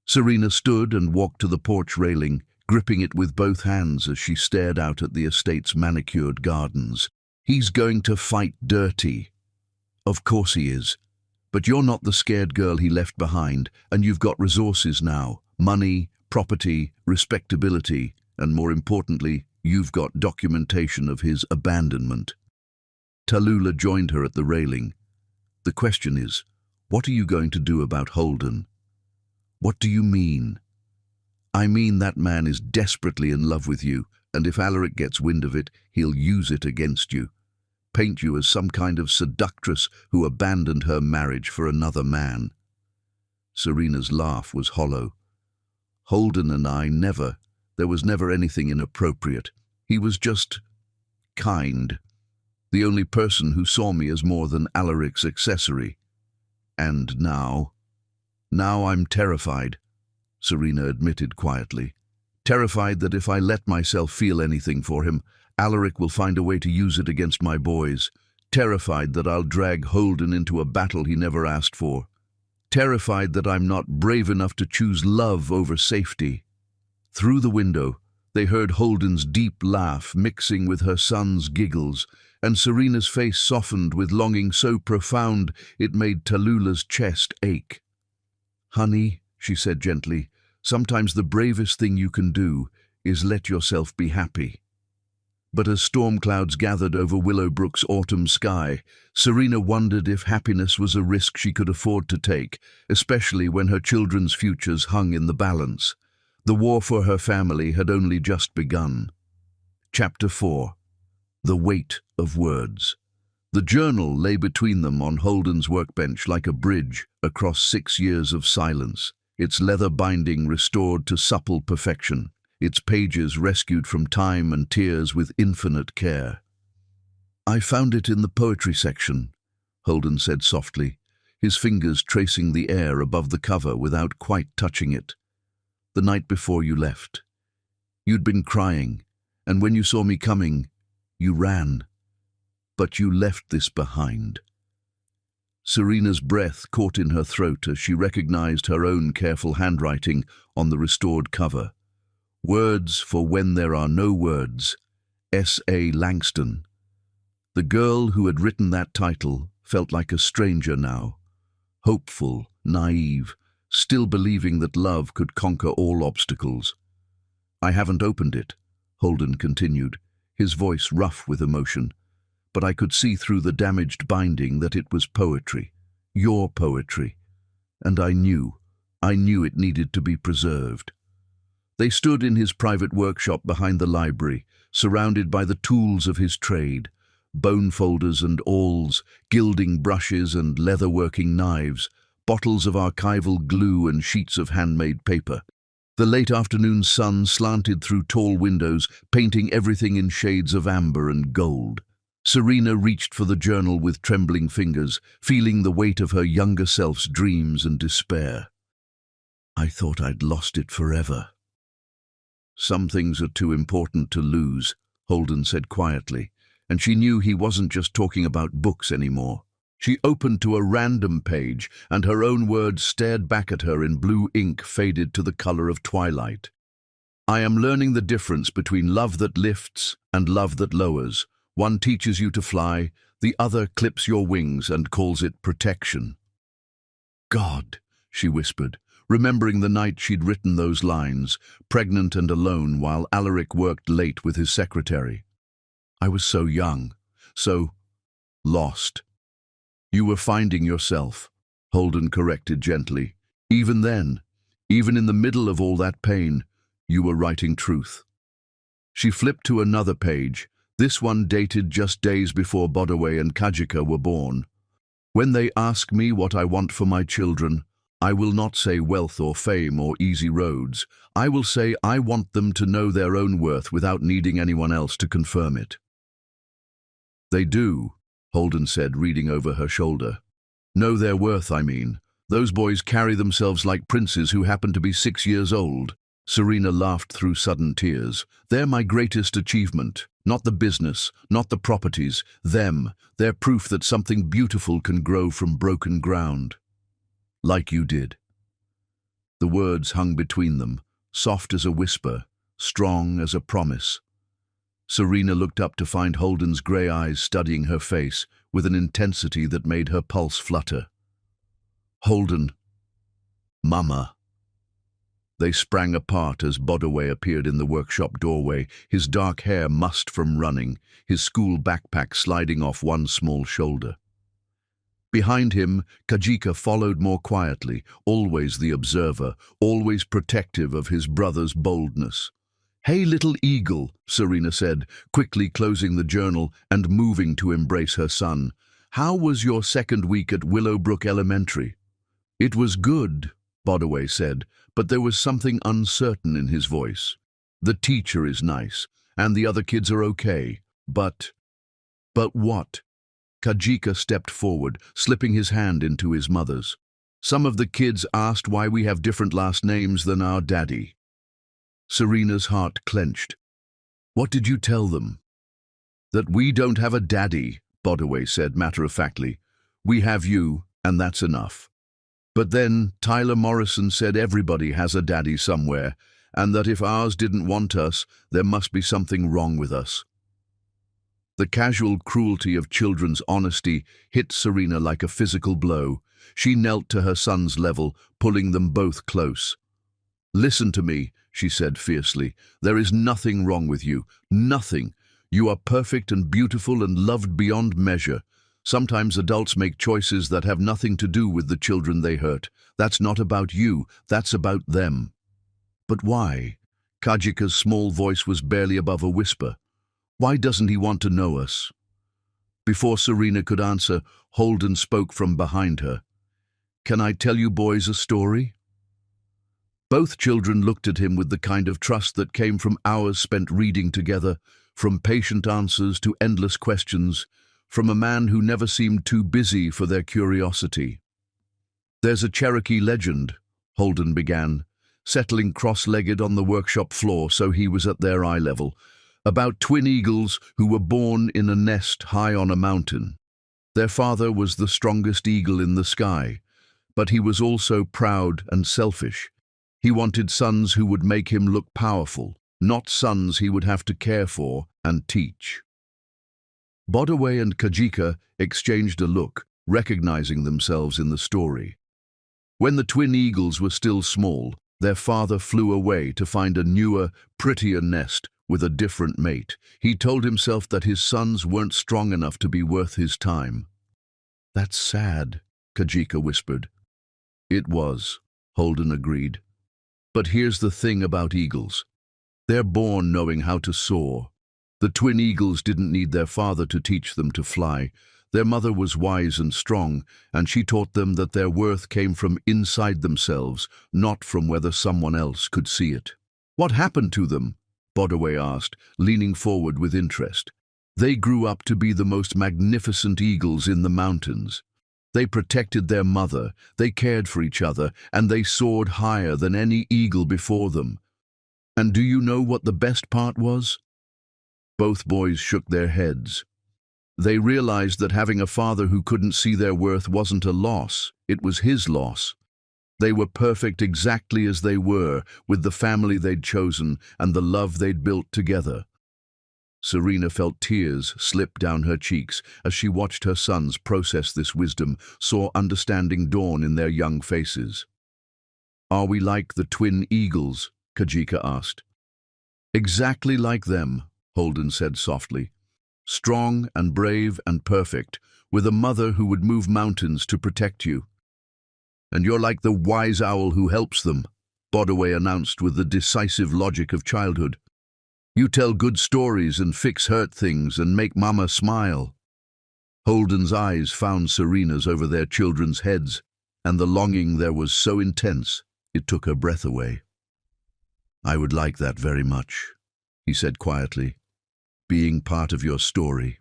Serena stood and walked to the porch railing, gripping it with both hands as she stared out at the estate's manicured gardens. "He's going to fight dirty." "Of course he is. But you're not the scared girl he left behind, and you've got resources now. Money, property, respectability, and more importantly, you've got documentation of his abandonment." Tallulah joined her at the railing. "The question is, what are you going to do about Holden?" "What do you mean?" "I mean that man is desperately in love with you, and if Alaric gets wind of it, he'll use it against you. Paint you as some kind of seductress who abandoned her marriage for another man." Serena's laugh was hollow. "Holden and I never. There was never anything inappropriate. He was just kind. The only person who saw me as more than Alaric's accessory. And now I'm terrified," Serena admitted quietly. "Terrified that if I let myself feel anything for him, Alaric will find a way to use it against my boys. Terrified that I'll drag Holden into a battle he never asked for. Terrified that I'm not brave enough to choose love over safety." Through the window, they heard Holden's deep laugh mixing with her son's giggles, and Serena's face softened with longing so profound it made Tallulah's chest ache. "Honey," she said gently, "sometimes the bravest thing you can do is let yourself be happy." But as storm clouds gathered over Willowbrook's autumn sky, Serena wondered if happiness was a risk she could afford to take, especially when her children's futures hung in the balance. The war for her family had only just begun. Chapter 4. The Weight of Words. The journal lay between them on Holden's workbench like a bridge across 6 years of silence, its leather binding restored to supple perfection, its pages rescued from time and tears with infinite care. "I found it in the poetry section," Holden said softly, his fingers tracing the air above the cover without quite touching it. the night before you left. You'd been crying, and when you saw me coming, you ran. But you left this behind." Serena's breath caught in her throat as she recognized her own careful handwriting on the restored cover. "Words for when there are no words, S.A. Langston." The girl who had written that title felt like a stranger now, hopeful, naive, still believing that love could conquer all obstacles. "I haven't opened it," Holden continued, his voice rough with emotion, "but I could see through the damaged binding that it was poetry, your poetry, and I knew it needed to be preserved." They stood in his private workshop behind the library, surrounded by the tools of his trade, bone folders and awls, gilding brushes and leather-working knives, bottles of archival glue and sheets of handmade paper. The late afternoon sun slanted through tall windows, painting everything in shades of amber and gold. Serena reached for the journal with trembling fingers, feeling the weight of her younger self's dreams and despair. "I thought I'd lost it forever." "Some things are too important to lose," Holden said quietly, and she knew he wasn't just talking about books anymore. She opened to a random page, and her own words stared back at her in blue ink faded to the color of twilight. "I am learning the difference between love that lifts and love that lowers. One teaches you to fly, the other clips your wings and calls it protection." "God," she whispered, remembering the night she'd written those lines, pregnant and alone while Alaric worked late with his secretary. "I was so young, so lost." "You were finding yourself," Holden corrected gently. "Even then, even in the middle of all that pain, you were writing truth." She flipped to another page, this one dated just days before Bodaway and Kajika were born. "When they ask me what I want for my children, I will not say wealth or fame or easy roads. I will say I want them to know their own worth without needing anyone else to confirm it." "They do," Holden said, reading over her shoulder. "Know their worth, I mean. Those boys carry themselves like princes who happen to be 6 years old." Serena laughed through sudden tears. "They're my greatest achievement. Not the business, not the properties. Them. They're proof that something beautiful can grow from broken ground. Like you did." The words hung between them, soft as a whisper, strong as a promise. Serena looked up to find Holden's grey eyes studying her face with an intensity that made her pulse flutter. "Holden. Mama." They sprang apart as Bodaway appeared in the workshop doorway, his dark hair mussed from running, his school backpack sliding off one small shoulder. Behind him, Kajika followed more quietly, always the observer, always protective of his brother's boldness. "Hey, little eagle," Serena said, quickly closing the journal and moving to embrace her son. "How was your second week at Willowbrook Elementary?" "It was good," Bodaway said, but there was something uncertain in his voice. "The teacher is nice, and the other kids are okay, but..." "But what?" Kajika stepped forward, slipping his hand into his mother's. "Some of the kids asked why we have different last names than our daddy." Serena's heart clenched. "What did you tell them?" "That we don't have a daddy," Bodaway said matter-of-factly. "We have you, and that's enough. But then Tyler Morrison said everybody has a daddy somewhere, and that if ours didn't want us, there must be something wrong with us." The casual cruelty of children's honesty hit Serena like a physical blow. She knelt to her son's level, pulling them both close. "Listen to me," she said fiercely. "There is nothing wrong with you. Nothing. You are perfect and beautiful and loved beyond measure. Sometimes adults make choices that have nothing to do with the children they hurt. That's not about you. That's about them." "But why?" Kajika's small voice was barely above a whisper. "Why doesn't he want to know us?" Before Serena could answer, Holden spoke from behind her. "Can I tell you boys a story?" Both children looked at him with the kind of trust that came from hours spent reading together, from patient answers to endless questions, from a man who never seemed too busy for their curiosity. "There's a Cherokee legend," Holden began, settling cross-legged on the workshop floor so he was at their eye level, about twin eagles who were born in a nest high on a mountain. Their father was the strongest eagle in the sky, but he was also proud and selfish. He wanted sons who would make him look powerful, not sons he would have to care for and teach. Bodaway and Kajika exchanged a look, recognizing themselves in the story. When the twin eagles were still small, their father flew away to find a newer, prettier nest with a different mate. He told himself that his sons weren't strong enough to be worth his time. "That's sad," Kajika whispered. "It was," Holden agreed. "But here's the thing about eagles. They're born knowing how to soar. The twin eagles didn't need their father to teach them to fly. Their mother was wise and strong, and she taught them that their worth came from inside themselves, not from whether someone else could see it." "What happened to them?" Bodaway asked, leaning forward with interest. "They grew up to be the most magnificent eagles in the mountains. They protected their mother, they cared for each other, and they soared higher than any eagle before them. And do you know what the best part was?" Both boys shook their heads. They realized that having a father who couldn't see their worth wasn't a loss, it was his loss. They were perfect exactly as they were, with the family they'd chosen and the love they'd built together. Serena felt tears slip down her cheeks as she watched her sons process this wisdom, saw understanding dawn in their young faces. "Are we like the twin eagles?" Kajika asked. "Exactly like them," Holden said softly. "Strong and brave and perfect, with a mother who would move mountains to protect you. And you're like the wise owl who helps them," Bodaway announced with the decisive logic of childhood. "You tell good stories and fix hurt things and make Mama smile." Holden's eyes found Serena's over their children's heads, and the longing there was so intense it took her breath away. "I would like that very much," he said quietly, "being part of your story."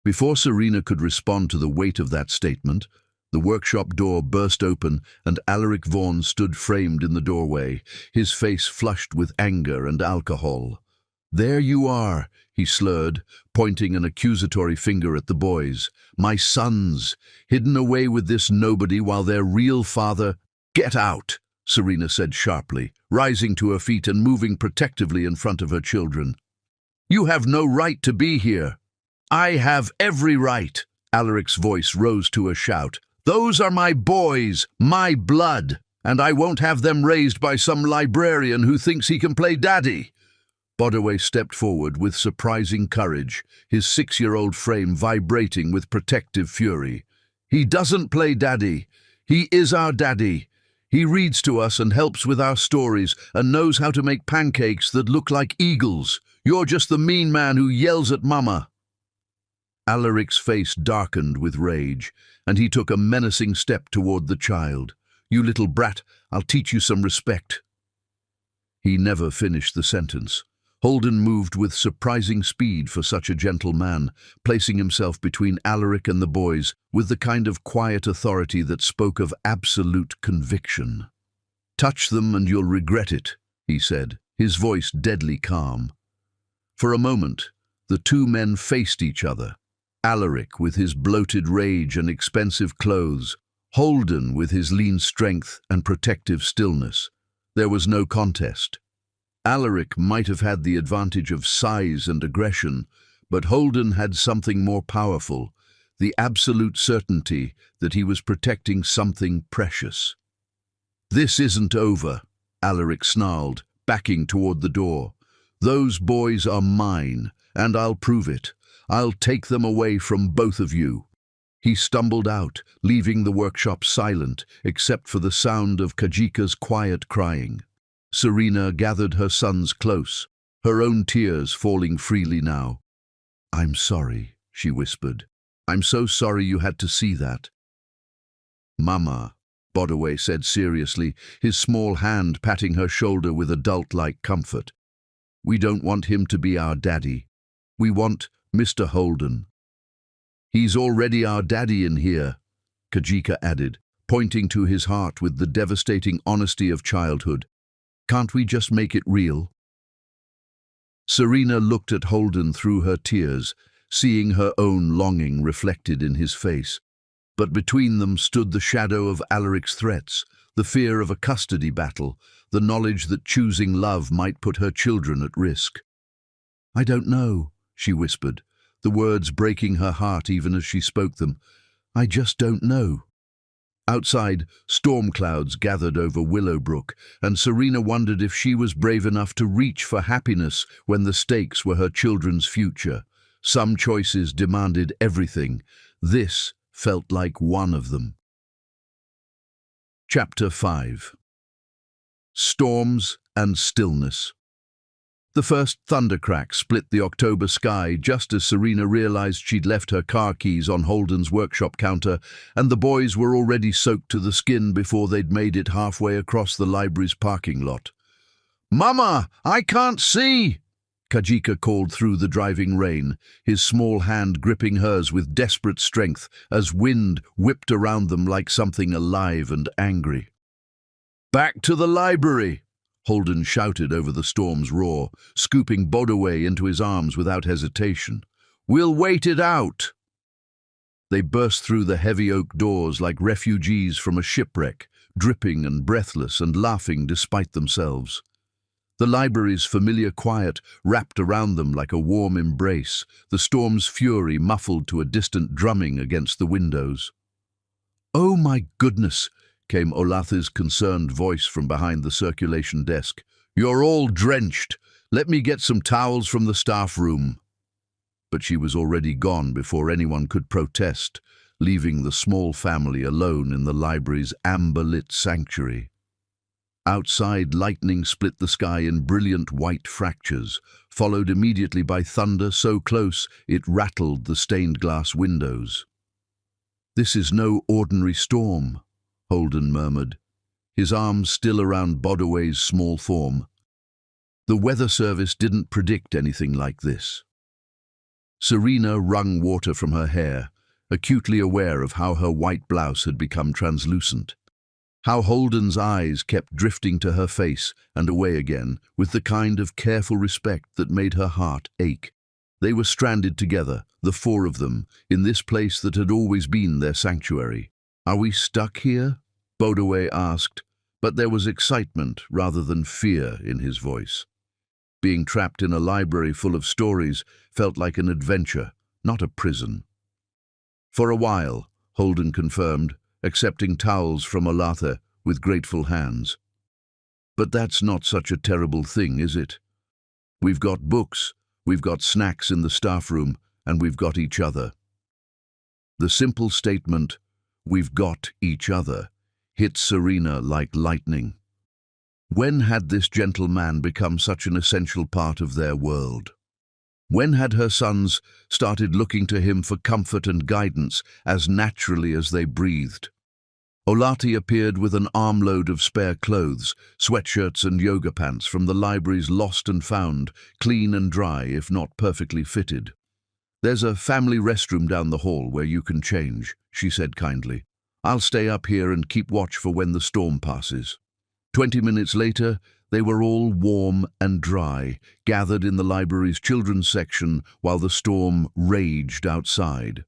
Before Serena could respond to the weight of that statement, the workshop door burst open and Alaric Vaughan stood framed in the doorway, his face flushed with anger and alcohol. "There you are," he slurred, pointing an accusatory finger at the boys. "My sons, hidden away with this nobody while their real father—" "Get out," Serena said sharply, rising to her feet and moving protectively in front of her children. "You have no right to be here." "I have every right," Alaric's voice rose to a shout. "Those are my boys, my blood, and I won't have them raised by some librarian who thinks he can play daddy." Bodaway stepped forward with surprising courage, his 6-year-old frame vibrating with protective fury. "He doesn't play daddy. He is our daddy. He reads to us and helps with our stories and knows how to make pancakes that look like eagles. You're just the mean man who yells at Mama." Alaric's face darkened with rage, and he took a menacing step toward the child. "You little brat, I'll teach you some respect." He never finished the sentence. Holden moved with surprising speed for such a gentle man, placing himself between Alaric and the boys with the kind of quiet authority that spoke of absolute conviction. "Touch them and you'll regret it," he said, his voice deadly calm. For a moment, the two men faced each other. Alaric with his bloated rage and expensive clothes, Holden with his lean strength and protective stillness. There was no contest. Alaric might have had the advantage of size and aggression, but Holden had something more powerful, the absolute certainty that he was protecting something precious. "This isn't over," Alaric snarled, backing toward the door. "Those boys are mine, and I'll prove it. I'll take them away from both of you." He stumbled out, leaving the workshop silent, except for the sound of Kajika's quiet crying. Serena gathered her sons close, her own tears falling freely now. "I'm sorry," she whispered. "I'm so sorry you had to see that." "Mama," Bodaway said seriously, his small hand patting her shoulder with adult-like comfort. "We don't want him to be our daddy. We want Mr. Holden." "He's already our daddy in here," Kajika added, pointing to his heart with the devastating honesty of childhood. "Can't we just make it real?" Serena looked at Holden through her tears, seeing her own longing reflected in his face. But between them stood the shadow of Alaric's threats, the fear of a custody battle, the knowledge that choosing love might put her children at risk. "I don't know," she whispered, the words breaking her heart even as she spoke them. "I just don't know." Outside, storm clouds gathered over Willowbrook, and Serena wondered if she was brave enough to reach for happiness when the stakes were her children's future. Some choices demanded everything. This felt like one of them. Chapter 5. Storms and Stillness. The first thundercrack split the October sky just as Serena realized she'd left her car keys on Holden's workshop counter, and the boys were already soaked to the skin before they'd made it halfway across the library's parking lot. "Mama, I can't see!" Kajika called through the driving rain, his small hand gripping hers with desperate strength as wind whipped around them like something alive and angry. "Back to the library!" Holden shouted over the storm's roar, scooping Bodaway into his arms without hesitation. "We'll wait it out!" They burst through the heavy oak doors like refugees from a shipwreck, dripping and breathless and laughing despite themselves. The library's familiar quiet wrapped around them like a warm embrace, the storm's fury muffled to a distant drumming against the windows. "Oh my goodness," came Olathe's concerned voice from behind the circulation desk. "You're all drenched. Let me get some towels from the staff room." But she was already gone before anyone could protest, leaving the small family alone in the library's amber-lit sanctuary. Outside, lightning split the sky in brilliant white fractures, followed immediately by thunder so close it rattled the stained glass windows. "This is no ordinary storm," Holden murmured, his arms still around Bodaway's small form. "The weather service didn't predict anything like this." Serena wrung water from her hair, acutely aware of how her white blouse had become translucent. How Holden's eyes kept drifting to her face and away again, with the kind of careful respect that made her heart ache. They were stranded together, the four of them, in this place that had always been their sanctuary. "Are we stuck here?" Bodaway asked, but there was excitement rather than fear in his voice. Being trapped in a library full of stories felt like an adventure, not a prison. "For a while," Holden confirmed, accepting towels from Olathe with grateful hands. "But that's not such a terrible thing, is it? We've got books, we've got snacks in the staff room, and we've got each other." The simple statement, "We've got each other," hit Serena like lightning. When had this gentleman become such an essential part of their world? When had her sons started looking to him for comfort and guidance as naturally as they breathed? Olathe appeared with an armload of spare clothes, sweatshirts and yoga pants from the library's lost and found, clean and dry if not perfectly fitted. "There's a family restroom down the hall where you can change," she said kindly. "I'll stay up here and keep watch for when the storm passes." 20 minutes later, they were all warm and dry, gathered in the library's children's section while the storm raged outside.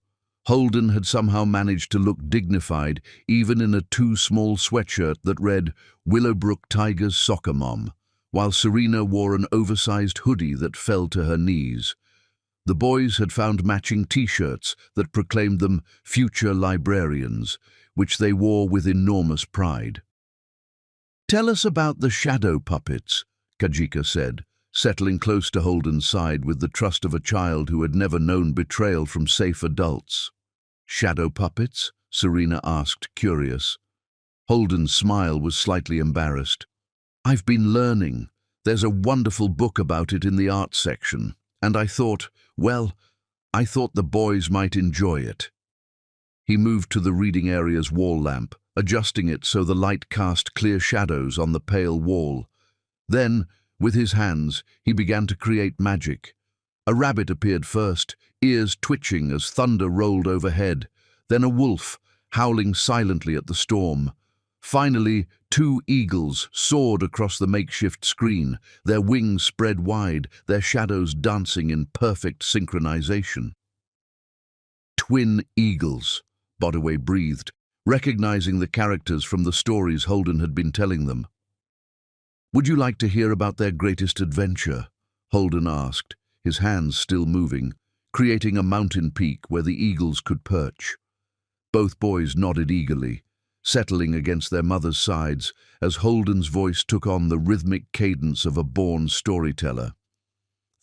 Holden had somehow managed to look dignified, even in a too-small sweatshirt that read, "Willowbrook Tigers Soccer Mom," while Serena wore an oversized hoodie that fell to her knees. The boys had found matching T-shirts that proclaimed them future librarians, which they wore with enormous pride. "Tell us about the shadow puppets," Kajika said, settling close to Holden's side with the trust of a child who had never known betrayal from safe adults. "Shadow puppets?" Serena asked, curious. Holden's smile was slightly embarrassed. "I've been learning. There's a wonderful book about it in the art section, and I thought the boys might enjoy it." He moved to the reading area's wall lamp, adjusting it so the light cast clear shadows on the pale wall. Then, with his hands, he began to create magic. A rabbit appeared first, ears twitching as thunder rolled overhead, then a wolf, howling silently at the storm. Finally, two eagles soared across the makeshift screen, their wings spread wide, their shadows dancing in perfect synchronization. Twin eagles, Bodaway breathed, recognizing the characters from the stories Holden had been telling them. "Would you like to hear about their greatest adventure?" Holden asked, his hands still moving, creating a mountain peak where the eagles could perch. Both boys nodded eagerly, settling against their mother's sides as Holden's voice took on the rhythmic cadence of a born storyteller.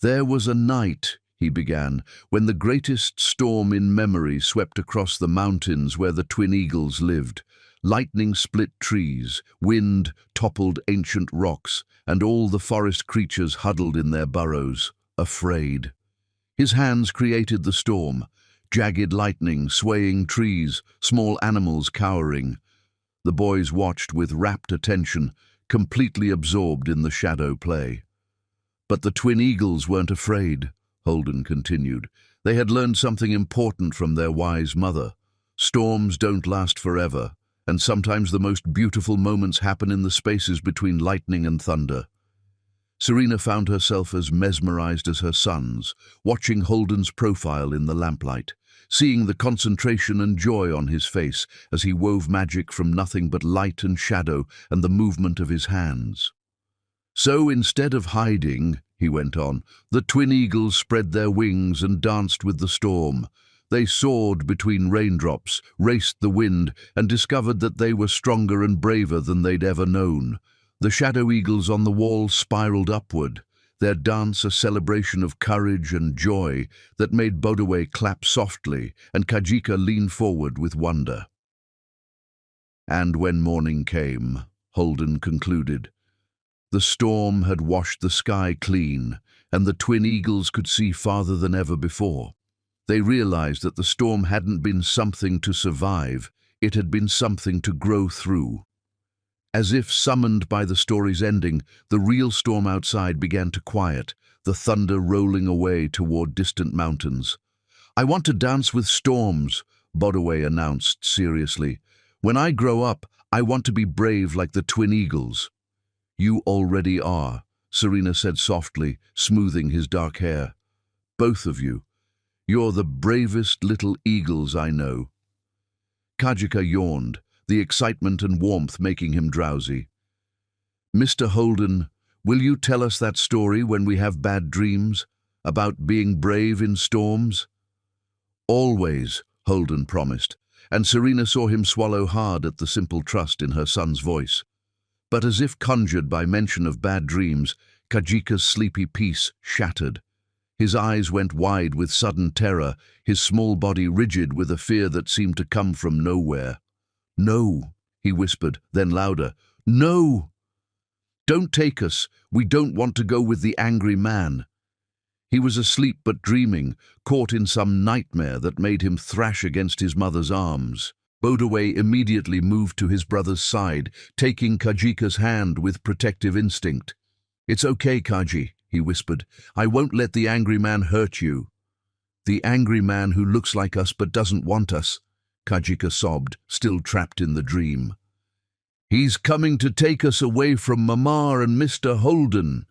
"There was a night," he began, "when the greatest storm in memory swept across the mountains where the twin eagles lived. Lightning split trees, wind toppled ancient rocks, and all the forest creatures huddled in their burrows, afraid. His hands created the storm, jagged lightning swaying trees, small animals cowering. The boys watched with rapt attention, completely absorbed in the shadow play. But the twin eagles weren't afraid," Holden continued. "They had learned something important from their wise mother. Storms don't last forever, and sometimes the most beautiful moments happen in the spaces between lightning and thunder." Serena found herself as mesmerized as her sons, watching Holden's profile in the lamplight, seeing the concentration and joy on his face as he wove magic from nothing but light and shadow and the movement of his hands. "So instead of hiding," he went on, "the twin eagles spread their wings and danced with the storm. They soared between raindrops, raced the wind, and discovered that they were stronger and braver than they'd ever known. The shadow eagles on the wall spiraled upward, their dance a celebration of courage and joy that made Bodaway clap softly and Kajika lean forward with wonder. And when morning came, Holden concluded, the storm had washed the sky clean, and the twin eagles could see farther than ever before. They realized that the storm hadn't been something to survive, it had been something to grow through. As if summoned by the story's ending, the real storm outside began to quiet, the thunder rolling away toward distant mountains. "I want to dance with storms," Bodaway announced seriously. "When I grow up, I want to be brave like the twin eagles." "You already are," Serena said softly, smoothing his dark hair. "Both of you. You're the bravest little eagles I know." Kajika yawned, the excitement and warmth making him drowsy. "Mr. Holden, will you tell us that story when we have bad dreams, about being brave in storms?" "Always," Holden promised, and Serena saw him swallow hard at the simple trust in her son's voice. But as if conjured by mention of bad dreams, Kajika's sleepy peace shattered. His eyes went wide with sudden terror, his small body rigid with a fear that seemed to come from nowhere. "No," he whispered, then louder. "No! Don't take us. We don't want to go with the angry man." He was asleep but dreaming, caught in some nightmare that made him thrash against his mother's arms. Bodaway immediately moved to his brother's side, taking Kajika's hand with protective instinct. "It's okay, Kaji," he whispered. "I won't let the angry man hurt you." "The angry man who looks like us but doesn't want us," Kajika sobbed, still trapped in the dream. "He's coming to take us away from Mama and Mr. Holden."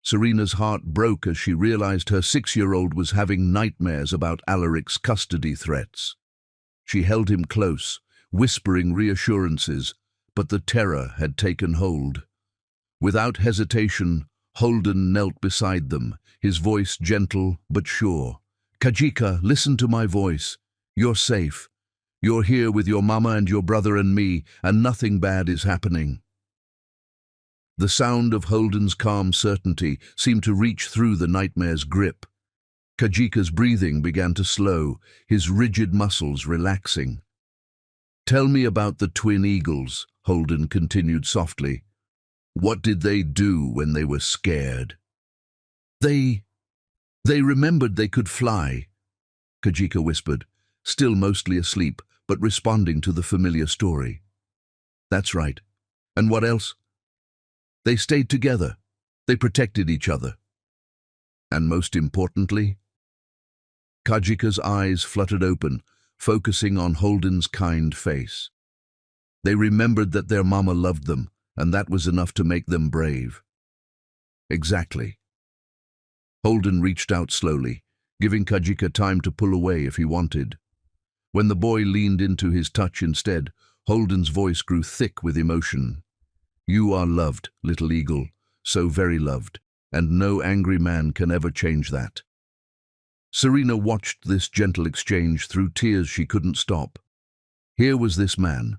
Serena's heart broke as she realized her 6-year-old was having nightmares about Alaric's custody threats. She held him close, whispering reassurances, but the terror had taken hold. Without hesitation, Holden knelt beside them, his voice gentle but sure. "Kajika, listen to my voice. You're safe. You're here with your mama and your brother and me, and nothing bad is happening." The sound of Holden's calm certainty seemed to reach through the nightmare's grip. Kajika's breathing began to slow, his rigid muscles relaxing. "Tell me about the twin eagles," Holden continued softly. "What did they do when they were scared?" They remembered they could fly," Kajika whispered, still mostly asleep, but responding to the familiar story. "That's right. And what else?" "They stayed together. They protected each other. And most importantly?" Kajika's eyes fluttered open, focusing on Holden's kind face. They remembered that their mama loved them, and that was enough to make them brave. Exactly. Holden reached out slowly, giving Kajika time to pull away if he wanted. When the boy leaned into his touch instead, Holden's voice grew thick with emotion. "You are loved, little eagle, so very loved, and no angry man can ever change that." Serena watched this gentle exchange through tears she couldn't stop. Here was this man,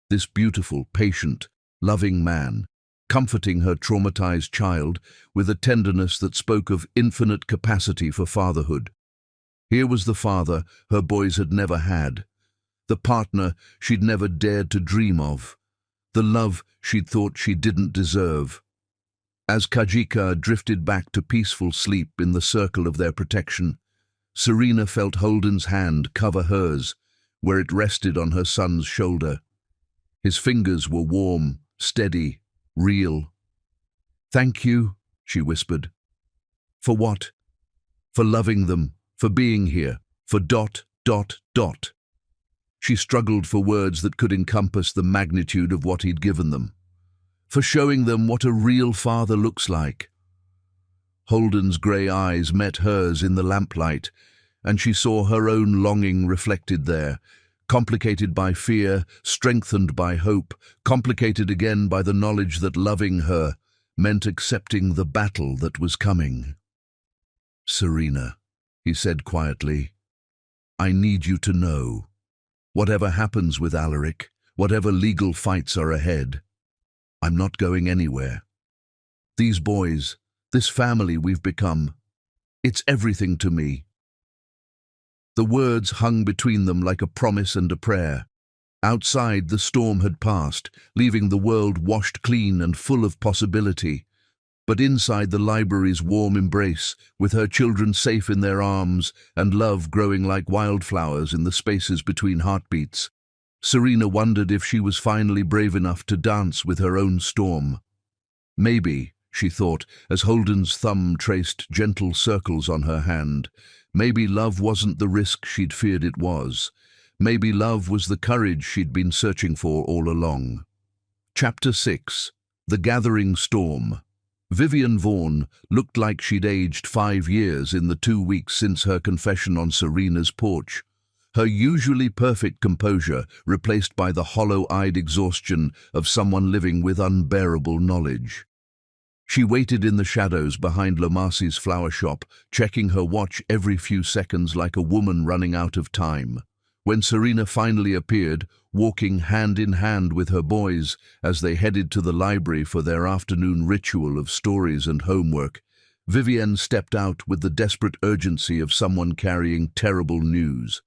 this beautiful, patient, loving man, comforting her traumatized child with a tenderness that spoke of infinite capacity for fatherhood. Here was the father her boys had never had, the partner she'd never dared to dream of, the love she'd thought she didn't deserve. As Kajika drifted back to peaceful sleep in the circle of their protection, Serena felt Holden's hand cover hers, where it rested on her son's shoulder. His fingers were warm, steady, real. "Thank you," she whispered. "For what?" "For loving them, for being here, for ... She struggled for words that could encompass the magnitude of what he'd given them. "For showing them what a real father looks like." Holden's grey eyes met hers in the lamplight, and she saw her own longing reflected there, complicated by fear, strengthened by hope, complicated again by the knowledge that loving her meant accepting the battle that was coming. "Serena," he said quietly, "I need you to know, whatever happens with Alaric, whatever legal fights are ahead, I'm not going anywhere. These boys, this family we've become, it's everything to me." The words hung between them like a promise and a prayer. Outside, the storm had passed, leaving the world washed clean and full of possibility. But inside the library's warm embrace, with her children safe in their arms and love growing like wildflowers in the spaces between heartbeats, Serena wondered if she was finally brave enough to dance with her own storm. Maybe, she thought, as Holden's thumb traced gentle circles on her hand, maybe love wasn't the risk she'd feared it was. Maybe love was the courage she'd been searching for all along. Chapter 6. The Gathering Storm. Vivian Vaughn looked like she'd aged 5 years in the 2 weeks since her confession on Serena's porch. Her usually perfect composure replaced by the hollow-eyed exhaustion of someone living with unbearable knowledge. She waited in the shadows behind Lomasi's flower shop, checking her watch every few seconds like a woman running out of time. When Serena finally appeared, walking hand in hand with her boys as they headed to the library for their afternoon ritual of stories and homework, Vivienne stepped out with the desperate urgency of someone carrying terrible news.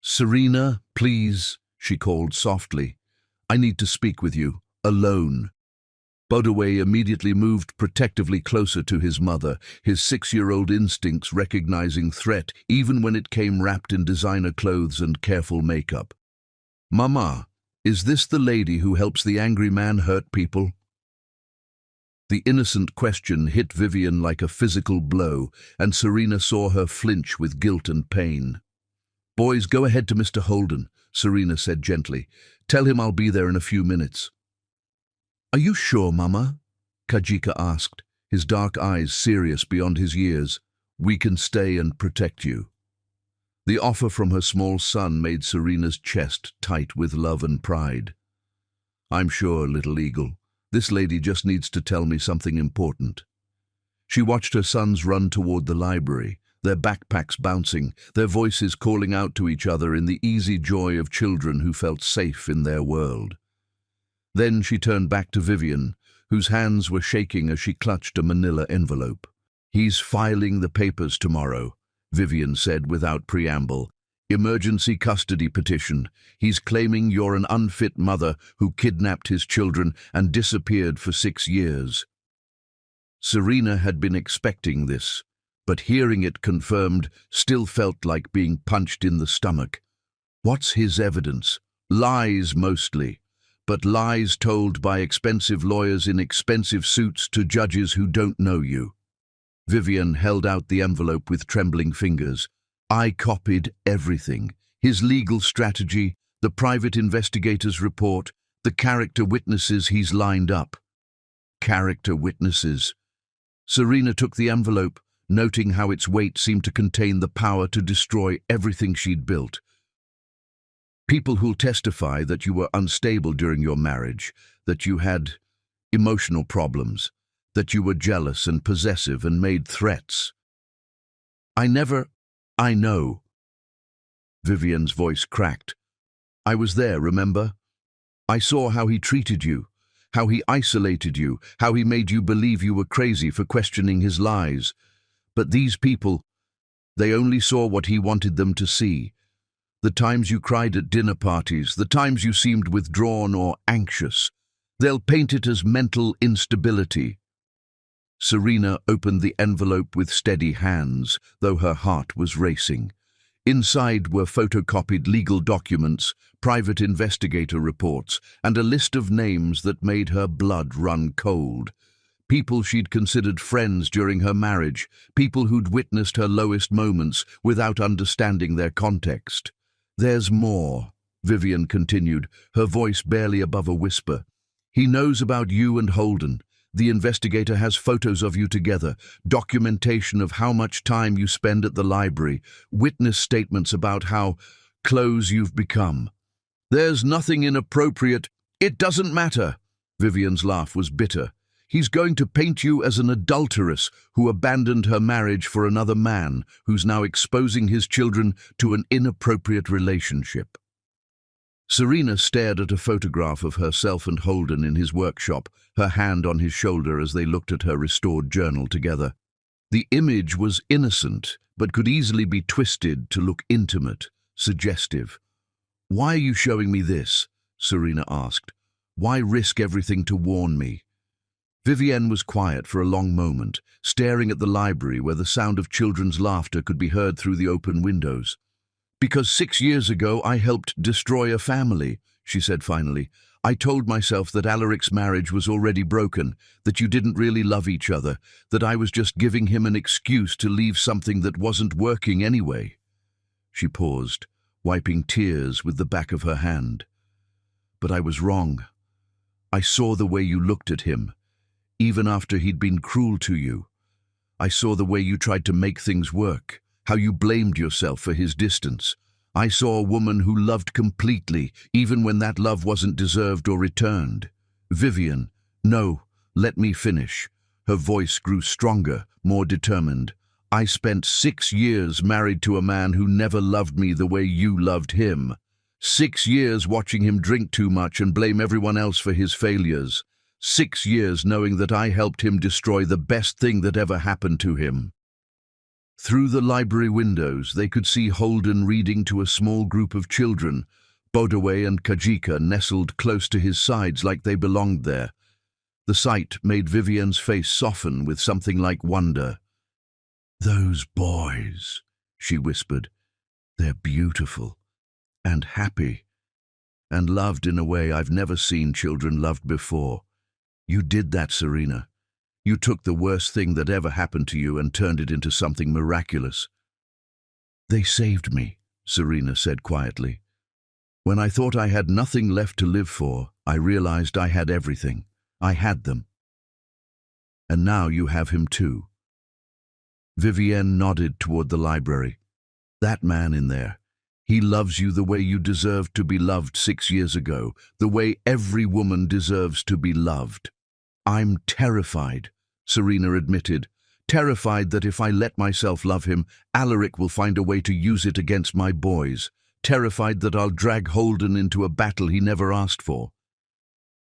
"Serena, please," she called softly. "I need to speak with you, alone." Bodaway immediately moved protectively closer to his mother, his 6-year-old instincts recognizing threat even when it came wrapped in designer clothes and careful makeup. "Mama, is this the lady who helps the angry man hurt people?" The innocent question hit Vivian like a physical blow, and Serena saw her flinch with guilt and pain. "Boys, go ahead to Mr. Holden," Serena said gently. "Tell him I'll be there in a few minutes." "Are you sure, Mama?" Kajika asked, his dark eyes serious beyond his years. "We can stay and protect you." The offer from her small son made Serena's chest tight with love and pride. "I'm sure, little eagle. This lady just needs to tell me something important." She watched her sons run toward the library, their backpacks bouncing, their voices calling out to each other in the easy joy of children who felt safe in their world. Then she turned back to Vivian, whose hands were shaking as she clutched a manila envelope. "He's filing the papers tomorrow," Vivian said without preamble. "Emergency custody petition. He's claiming you're an unfit mother who kidnapped his children and disappeared for 6 years." Serena had been expecting this, but hearing it confirmed still felt like being punched in the stomach. What's his evidence? Lies mostly. But lies told by expensive lawyers in expensive suits to judges who don't know you. Vivian held out the envelope with trembling fingers. "I copied everything. His legal strategy, the private investigator's report, the character witnesses he's lined up. Character witnesses. Serena took the envelope, noting how its weight seemed to contain the power to destroy everything she'd built. People who'll testify that you were unstable during your marriage, that you had emotional problems, that you were jealous and possessive and made threats. I know. Vivian's voice cracked. I was there, remember? I saw how he treated you, how he isolated you, how he made you believe you were crazy for questioning his lies. But these people, they only saw what he wanted them to see. The times you cried at dinner parties, the times you seemed withdrawn or anxious. They'll paint it as mental instability. Serena opened the envelope with steady hands, though her heart was racing. Inside were photocopied legal documents, private investigator reports, and a list of names that made her blood run cold. People she'd considered friends during her marriage, people who'd witnessed her lowest moments without understanding their context. There's more, Vivian continued, her voice barely above a whisper. He knows about you and Holden. The investigator has photos of you together, documentation of how much time you spend at the library, witness statements about how close you've become. There's nothing inappropriate. It doesn't matter. Vivian's laugh was bitter. He's going to paint you as an adulteress who abandoned her marriage for another man, who's now exposing his children to an inappropriate relationship. Serena stared at a photograph of herself and Holden in his workshop, her hand on his shoulder as they looked at her restored journal together. The image was innocent, but could easily be twisted to look intimate, suggestive. "Why are you showing me this?" Serena asked. "Why risk everything to warn me?" Vivienne was quiet for a long moment, staring at the library where the sound of children's laughter could be heard through the open windows. "Because 6 years ago I helped destroy a family," she said finally. "I told myself that Alaric's marriage was already broken, that you didn't really love each other, that I was just giving him an excuse to leave something that wasn't working anyway." She paused, wiping tears with the back of her hand. "But I was wrong. I saw the way you looked at him, even after he'd been cruel to you. I saw the way you tried to make things work, how you blamed yourself for his distance. I saw a woman who loved completely, even when that love wasn't deserved or returned. Vivian, no, let me finish." Her voice grew stronger, more determined. "I spent 6 years married to a man who never loved me the way you loved him. 6 years watching him drink too much and blame everyone else for his failures. 6 years knowing that I helped him destroy the best thing that ever happened to him." Through the library windows, they could see Holden reading to a small group of children, Bodaway and Kajika nestled close to his sides like they belonged there. The sight made Vivian's face soften with something like wonder. "Those boys," she whispered, "they're beautiful and happy and loved in a way I've never seen children loved before. You did that, Serena. You took the worst thing that ever happened to you and turned it into something miraculous." "They saved me," Serena said quietly. "When I thought I had nothing left to live for, I realized I had everything. I had them. And now you have him too." Vivienne nodded toward the library. "That man in there, he loves you the way you deserved to be loved 6 years ago, the way every woman deserves to be loved." "I'm terrified," Serena admitted. "Terrified that if I let myself love him, Alaric will find a way to use it against my boys. Terrified that I'll drag Holden into a battle he never asked for."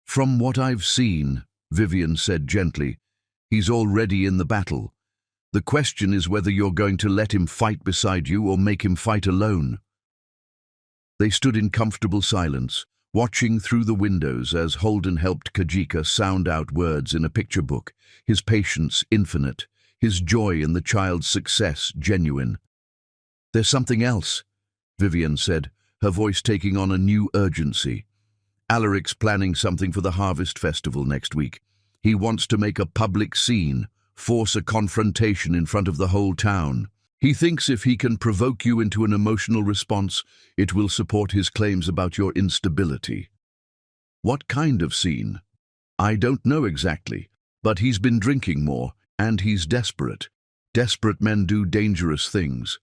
"From what I've seen," Vivian said gently, "he's already in the battle. The question is whether you're going to let him fight beside you or make him fight alone." They stood in comfortable silence, watching through the windows as Holden helped Kajika sound out words in a picture book, his patience infinite, his joy in the child's success genuine. "There's something else," Vivian said, her voice taking on a new urgency. "Alaric's planning something for the Harvest Festival next week. He wants to make a public scene, force a confrontation in front of the whole town. He thinks if he can provoke you into an emotional response, it will support his claims about your instability. What kind of scene? I don't know exactly, but he's been drinking more, and he's desperate. Desperate men do dangerous things.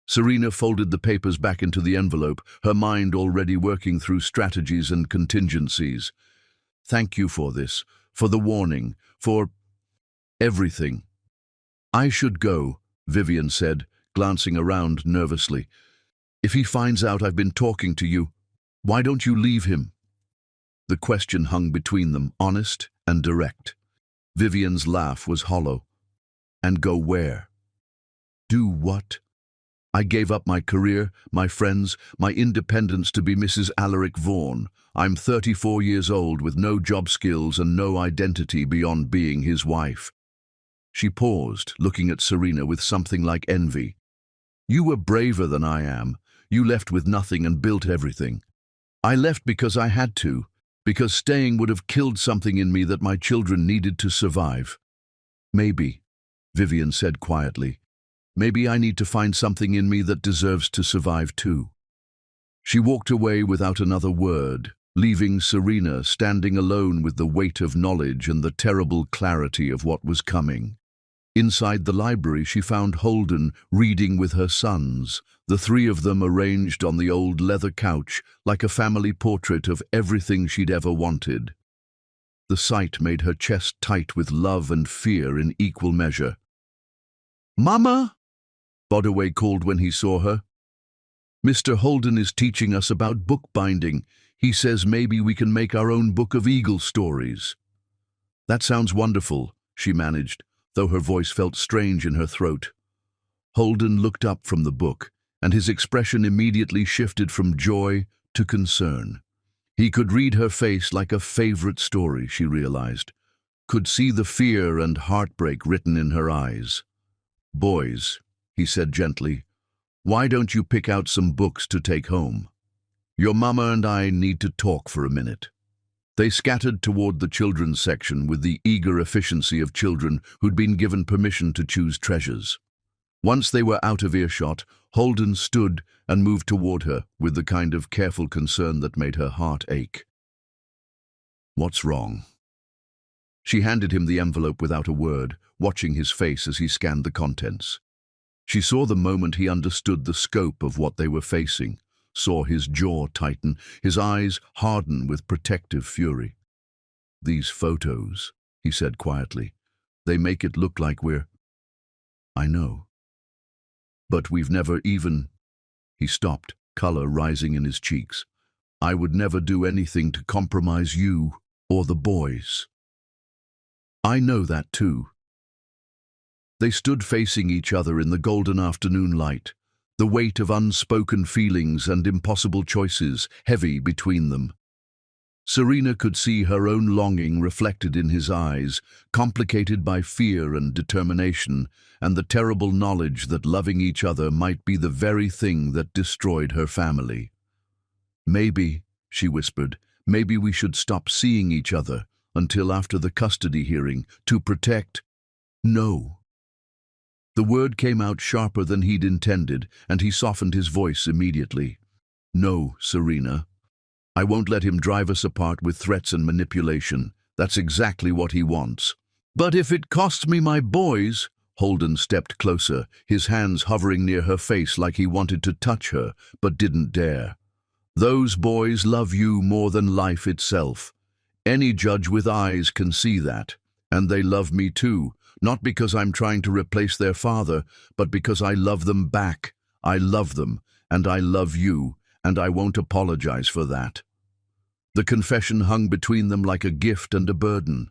Serena folded the papers back into the envelope, her mind already working through strategies and contingencies. Thank you for this, for the warning, for everything. I should go, Vivian said, glancing around nervously. If he finds out I've been talking to you, why don't you leave him? The question hung between them, honest and direct. Vivian's laugh was hollow. And go where? Do what? I gave up my career, my friends, my independence to be Mrs. Alaric Vaughan. I'm 34 years old with no job skills and no identity beyond being his wife. She paused, looking at Serena with something like envy. You were braver than I am. You left with nothing and built everything. I left because I had to, because staying would have killed something in me that my children needed to survive. Maybe, Vivian said quietly. Maybe I need to find something in me that deserves to survive too. She walked away without another word, leaving Serena standing alone with the weight of knowledge and the terrible clarity of what was coming. Inside the library, she found Holden reading with her sons, the three of them arranged on the old leather couch like a family portrait of everything she'd ever wanted. The sight made her chest tight with love and fear in equal measure. "Mama!" Bodaway called when he saw her. "Mr. Holden is teaching us about bookbinding. He says maybe we can make our own book of eagle stories." "That sounds wonderful," she managed, though her voice felt strange in her throat. Holden looked up from the book, and his expression immediately shifted from joy to concern. He could read her face like a favorite story, she realized, could see the fear and heartbreak written in her eyes. "Boys," he said gently, "why don't you pick out some books to take home? Your mama and I need to talk for a minute." They scattered toward the children's section with the eager efficiency of children who'd been given permission to choose treasures. Once they were out of earshot, Holden stood and moved toward her with the kind of careful concern that made her heart ache. "What's wrong?" She handed him the envelope without a word, watching his face as he scanned the contents. She saw the moment he understood the scope of what they were facing, saw his jaw tighten, his eyes harden with protective fury. "These photos," he said quietly, "they make it look like we're—" "I know. But we've never even—" He stopped, color rising in his cheeks. "I would never do anything to compromise you or the boys." "I know that too." They stood facing each other in the golden afternoon light, the weight of unspoken feelings and impossible choices heavy between them. Serena could see her own longing reflected in his eyes, complicated by fear and determination, and the terrible knowledge that loving each other might be the very thing that destroyed her family. "Maybe," she whispered, "maybe we should stop seeing each other until after the custody hearing, to protect—" "No." The word came out sharper than he'd intended, and he softened his voice immediately. "No, Serena. I won't let him drive us apart with threats and manipulation. That's exactly what he wants." "But if it costs me my boys—" Holden stepped closer, his hands hovering near her face like he wanted to touch her, but didn't dare. "Those boys love you more than life itself. Any judge with eyes can see that. And they love me too, not because I'm trying to replace their father, but because I love them back. I love them, and I love you, and I won't apologize for that." The confession hung between them like a gift and a burden.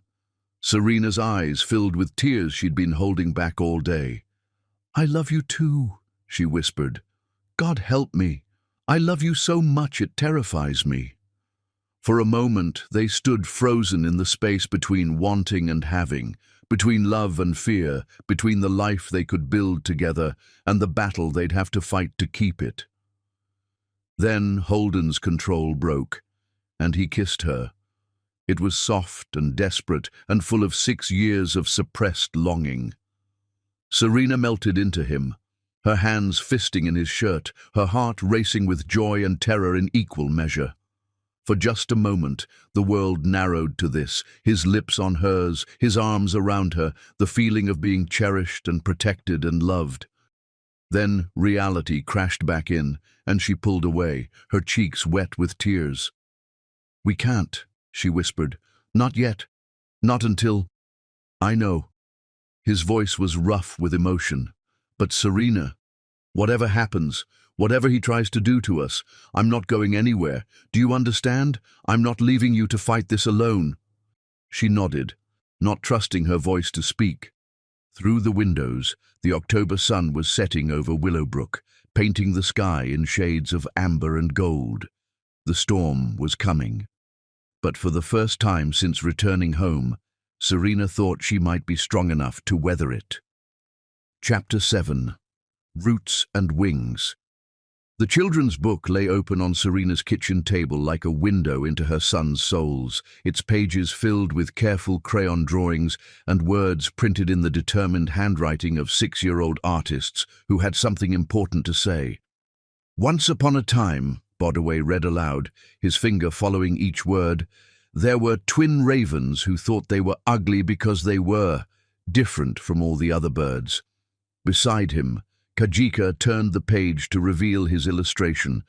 Serena's eyes filled with tears she'd been holding back all day. "I love you too," she whispered. "God help me. I love you so much it terrifies me." For a moment, they stood frozen in the space between wanting and having, between love and fear, between the life they could build together and the battle they'd have to fight to keep it. Then Holden's control broke, and he kissed her. It was soft and desperate and full of 6 years of suppressed longing. Serena melted into him, her hands fisting in his shirt, her heart racing with joy and terror in equal measure. For just a moment, the world narrowed to this, his lips on hers, his arms around her, the feeling of being cherished and protected and loved. Then reality crashed back in, and she pulled away, her cheeks wet with tears. "We can't," she whispered. "Not yet. Not until—" "I know." His voice was rough with emotion. "But Serena, whatever happens, whatever he tries to do to us, I'm not going anywhere. Do you understand? I'm not leaving you to fight this alone." She nodded, not trusting her voice to speak. Through the windows, the October sun was setting over Willowbrook, painting the sky in shades of amber and gold. The storm was coming. But for the first time since returning home, Serena thought she might be strong enough to weather it. Chapter 7. Roots and Wings. The children's book lay open on Serena's kitchen table like a window into her son's souls, its pages filled with careful crayon drawings and words printed in the determined handwriting of 6-year-old artists who had something important to say. "Once upon a time," Bodaway read aloud, his finger following each word, "there were twin ravens who thought they were ugly because they were different from all the other birds." Beside him, Kajika turned the page to reveal his illustration.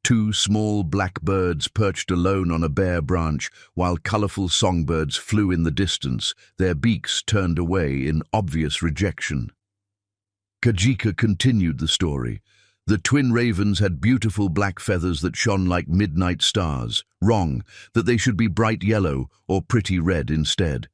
2 small black birds perched alone on a bare branch, while colorful songbirds flew in the distance, their beaks turned away in obvious rejection. Kajika continued the story. The twin ravens had beautiful black feathers that shone like midnight stars. Wrong, that they should be bright yellow or pretty red instead.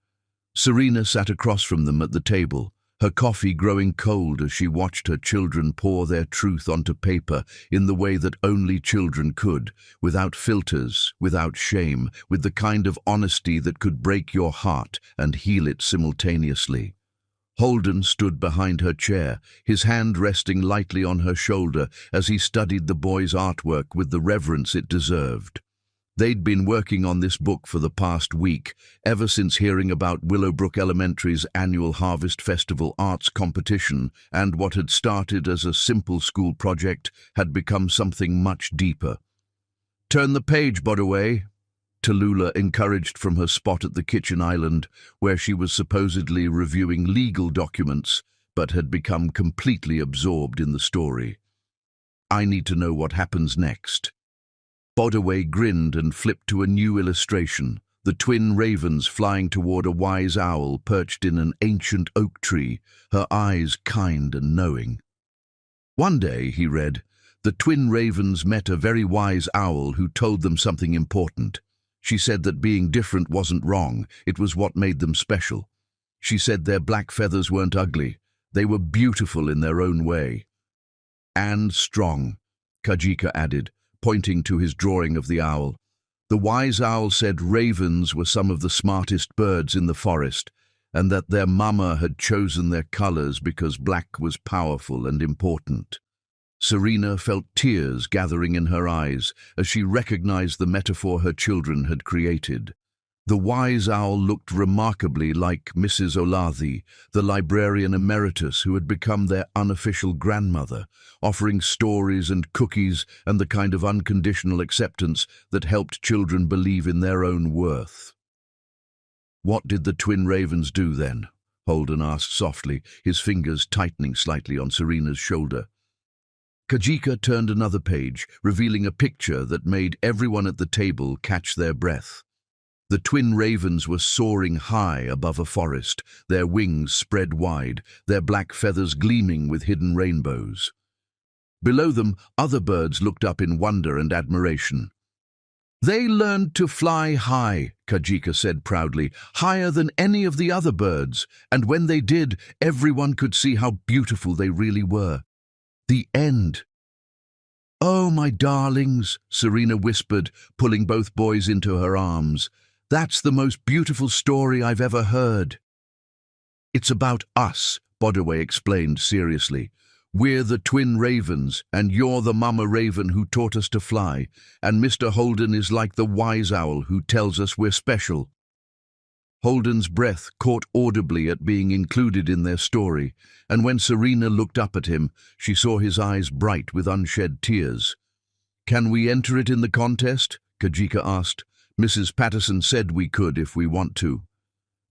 Serena sat across from them at the table, her coffee growing cold as she watched her children pour their truth onto paper in the way that only children could, without filters, without shame, with the kind of honesty that could break your heart and heal it simultaneously. Holden stood behind her chair, his hand resting lightly on her shoulder as he studied the boys' artwork with the reverence it deserved. They'd been working on this book for the past week, ever since hearing about Willowbrook Elementary's annual Harvest Festival arts competition, and what had started as a simple school project had become something much deeper. "Turn the page, Bodaway," Tallulah encouraged from her spot at the kitchen island, where she was supposedly reviewing legal documents, but had become completely absorbed in the story. "I need to know what happens next." Bodaway grinned and flipped to a new illustration, the twin ravens flying toward a wise owl perched in an ancient oak tree, her eyes kind and knowing. "One day," he read, "the twin ravens met a very wise owl who told them something important. She said that being different wasn't wrong, it was what made them special. She said their black feathers weren't ugly, they were beautiful in their own way." "And strong," Kajika added, pointing to his drawing of the owl. "The wise owl said ravens were some of the smartest birds in the forest, and that their mama had chosen their colors because black was powerful and important." Serena felt tears gathering in her eyes as she recognized the metaphor her children had created. The wise owl looked remarkably like Mrs. Olathe, the librarian emeritus who had become their unofficial grandmother, offering stories and cookies and the kind of unconditional acceptance that helped children believe in their own worth. "What did the twin ravens do then?" Holden asked softly, his fingers tightening slightly on Serena's shoulder. Kajika turned another page, revealing a picture that made everyone at the table catch their breath. The twin ravens were soaring high above a forest, their wings spread wide, their black feathers gleaming with hidden rainbows. Below them, other birds looked up in wonder and admiration. "They learned to fly high," Kajika said proudly, "higher than any of the other birds, and when they did, everyone could see how beautiful they really were." The end. "Oh, my darlings," Serena whispered, pulling both boys into her arms. "That's the most beautiful story I've ever heard." "It's about us," Bodaway explained seriously. "We're the twin ravens, and you're the mama raven who taught us to fly, and Mr. Holden is like the wise owl who tells us we're special." Holden's breath caught audibly at being included in their story, and when Serena looked up at him, she saw his eyes bright with unshed tears. "Can we enter it in the contest?" Kajika asked. "Mrs. Patterson said we could if we want to."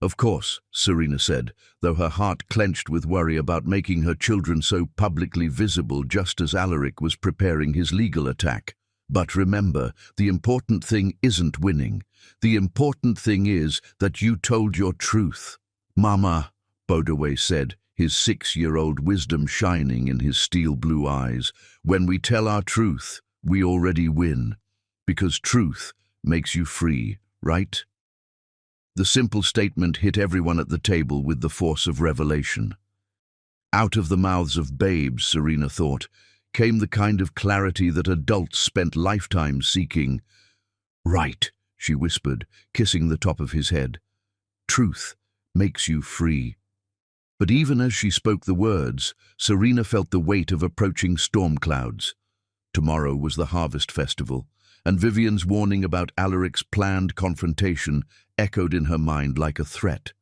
"Of course," Serena said, though her heart clenched with worry about making her children so publicly visible just as Alaric was preparing his legal attack. "But remember, the important thing isn't winning. The important thing is that you told your truth." "Mama," Bodaway said, his 6-year-old wisdom shining in his steel-blue eyes, "when we tell our truth, we already win. Because truth makes you free, right?" The simple statement hit everyone at the table with the force of revelation. Out of the mouths of babes, Serena thought, came the kind of clarity that adults spent lifetimes seeking. "Right," she whispered, kissing the top of his head. "Truth makes you free." But even as she spoke the words, Serena felt the weight of approaching storm clouds. Tomorrow was the harvest festival, and Vivian's warning about Alaric's planned confrontation echoed in her mind like a threat.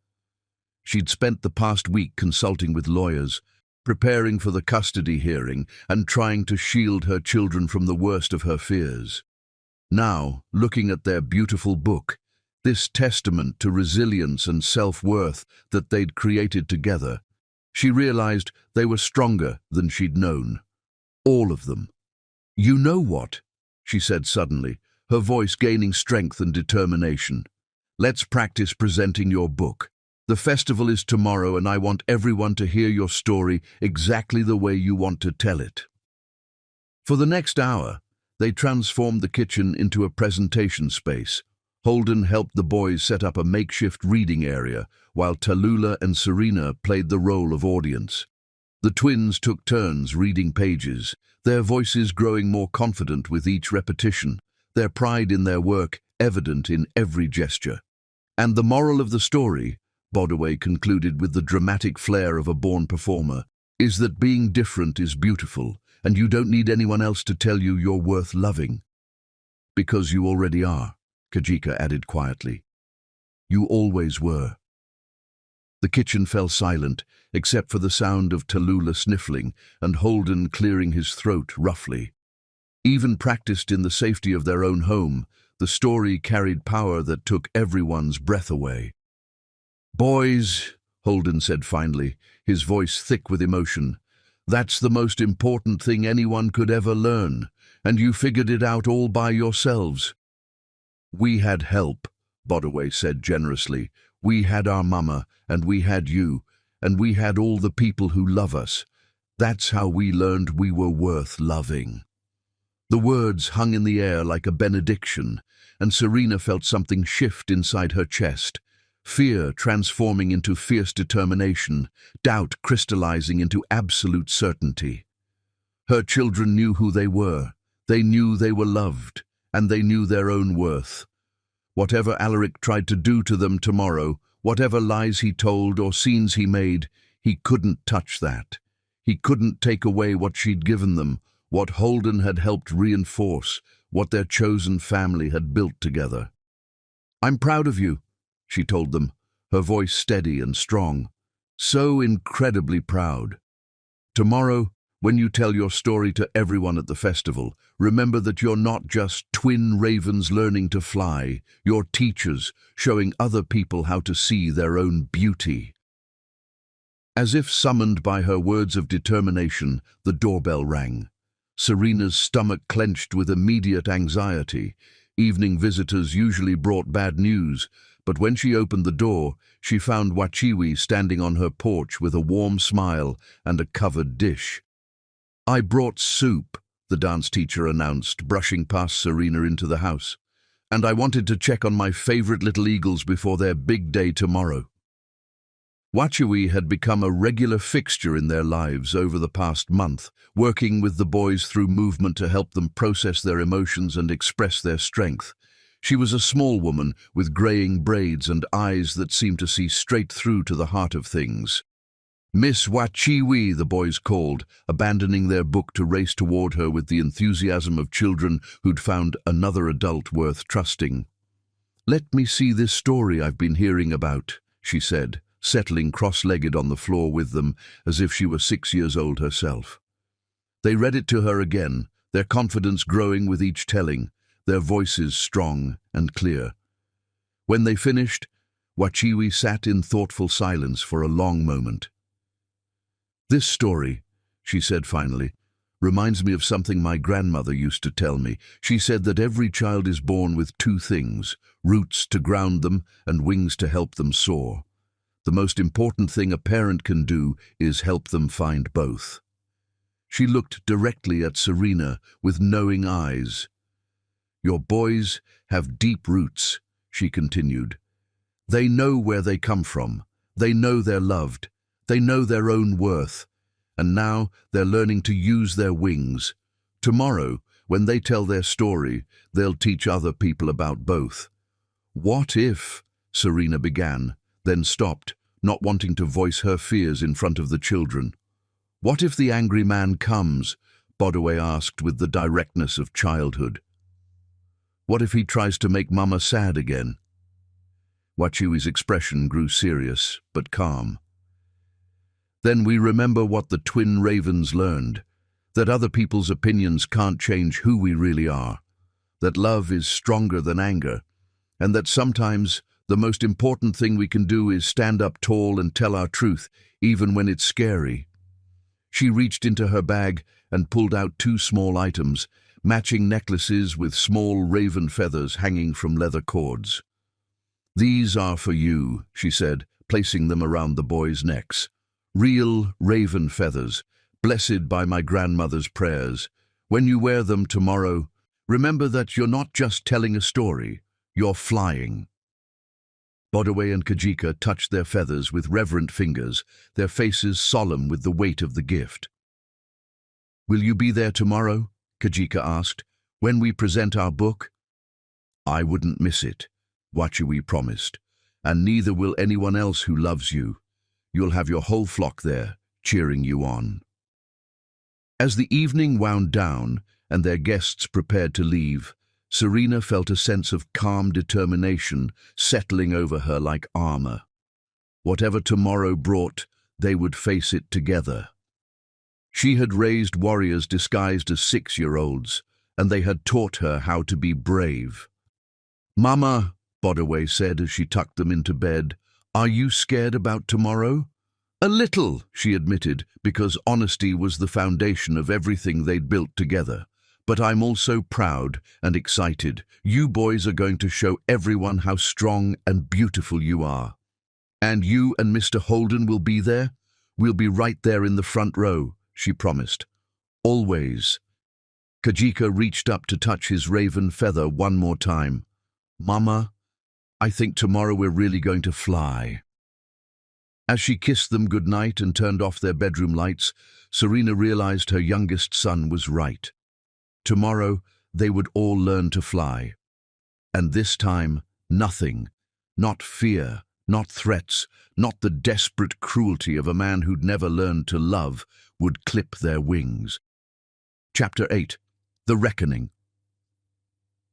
She'd spent the past week consulting with lawyers, preparing for the custody hearing and trying to shield her children from the worst of her fears. Now, looking at their beautiful book, this testament to resilience and self-worth that they'd created together, she realized they were stronger than she'd known. All of them. "You know what?" she said suddenly, her voice gaining strength and determination. "Let's practice presenting your book. The festival is tomorrow, and I want everyone to hear your story exactly the way you want to tell it." For the next hour, they transformed the kitchen into a presentation space. Holden helped the boys set up a makeshift reading area, while Tallulah and Serena played the role of audience. The twins took turns reading pages, their voices growing more confident with each repetition, their pride in their work evident in every gesture. "And the moral of the story," Bodaway concluded with the dramatic flair of a born performer, "is that being different is beautiful, and you don't need anyone else to tell you you're worth loving." "Because you already are," Kajika added quietly. "You always were." The kitchen fell silent, except for the sound of Tallulah sniffling and Holden clearing his throat roughly. Even practiced in the safety of their own home, the story carried power that took everyone's breath away. "Boys," Holden said finally, his voice thick with emotion, "that's the most important thing anyone could ever learn, and you figured it out all by yourselves." "We had help," Bodaway said generously. "We had our mama, and we had you, and we had all the people who love us. That's how we learned we were worth loving." The words hung in the air like a benediction, and Serena felt something shift inside her chest. Fear transforming into fierce determination, doubt crystallizing into absolute certainty. Her children knew who they were. They knew they were loved, and they knew their own worth. Whatever Alaric tried to do to them tomorrow, whatever lies he told or scenes he made, he couldn't touch that. He couldn't take away what she'd given them, what Holden had helped reinforce, what their chosen family had built together. "I'm proud of you," she told them, her voice steady and strong. "So incredibly proud. Tomorrow, when you tell your story to everyone at the festival, remember that you're not just twin ravens learning to fly, you're teachers showing other people how to see their own beauty." As if summoned by her words of determination, the doorbell rang. Serena's stomach clenched with immediate anxiety. Evening visitors usually brought bad news, but when she opened the door, she found Wachiwi standing on her porch with a warm smile and a covered dish. "I brought soup," the dance teacher announced, brushing past Serena into the house. "And I wanted to check on my favorite little eagles before their big day tomorrow." Wachiwi had become a regular fixture in their lives over the past month, working with the boys through movement to help them process their emotions and express their strength. She was a small woman with graying braids and eyes that seemed to see straight through to the heart of things. "Miss Wachiwi," the boys called, abandoning their book to race toward her with the enthusiasm of children who'd found another adult worth trusting. "Let me see this story I've been hearing about," she said, settling cross-legged on the floor with them as if she were 6 years old herself. They read it to her again, their confidence growing with each telling, their voices strong and clear. When they finished, Wachiwi sat in thoughtful silence for a long moment. "This story," she said finally, "reminds me of something my grandmother used to tell me. She said that every child is born with two things, roots to ground them and wings to help them soar. The most important thing a parent can do is help them find both." She looked directly at Serena with knowing eyes. "Your boys have deep roots," she continued. "They know where they come from. They know they're loved. They know their own worth. And now they're learning to use their wings. Tomorrow, when they tell their story, they'll teach other people about both." "What if," Serena began, then stopped, not wanting to voice her fears in front of the children. "What if the angry man comes?" Bodaway asked with the directness of childhood. "What if he tries to make Mama sad again?" Wachiwi's expression grew serious, but calm. "Then we remember what the twin ravens learned, that other people's opinions can't change who we really are, that love is stronger than anger, and that sometimes the most important thing we can do is stand up tall and tell our truth, even when it's scary." She reached into her bag and pulled out 2 small items, matching necklaces with small raven feathers hanging from leather cords. "These are for you," she said, placing them around the boys' necks. "Real raven feathers, blessed by my grandmother's prayers. When you wear them tomorrow, remember that you're not just telling a story, you're flying." Bodaway and Kajika touched their feathers with reverent fingers, their faces solemn with the weight of the gift. "Will you be there tomorrow?" Kajika asked, "when we present our book?" "I wouldn't miss it," Wachiwi promised, "and neither will anyone else who loves you. You'll have your whole flock there, cheering you on." As the evening wound down and their guests prepared to leave, Serena felt a sense of calm determination settling over her like armor. Whatever tomorrow brought, they would face it together. She had raised warriors disguised as 6-year-olds, and they had taught her how to be brave. "Mama," Bodaway said as she tucked them into bed, "are you scared about tomorrow?" "A little," she admitted, because honesty was the foundation of everything they'd built together. "But I'm also proud and excited. You boys are going to show everyone how strong and beautiful you are. And you and Mr. Holden will be there? We'll be right there in the front row," she promised. "Always." Kajika reached up to touch his raven feather one more time. "Mama, I think tomorrow we're really going to fly." As she kissed them goodnight and turned off their bedroom lights, Serena realized her youngest son was right. Tomorrow, they would all learn to fly. And this time, nothing, not fear, not threats, not the desperate cruelty of a man who'd never learned to love, would clip their wings. Chapter 8. The Reckoning.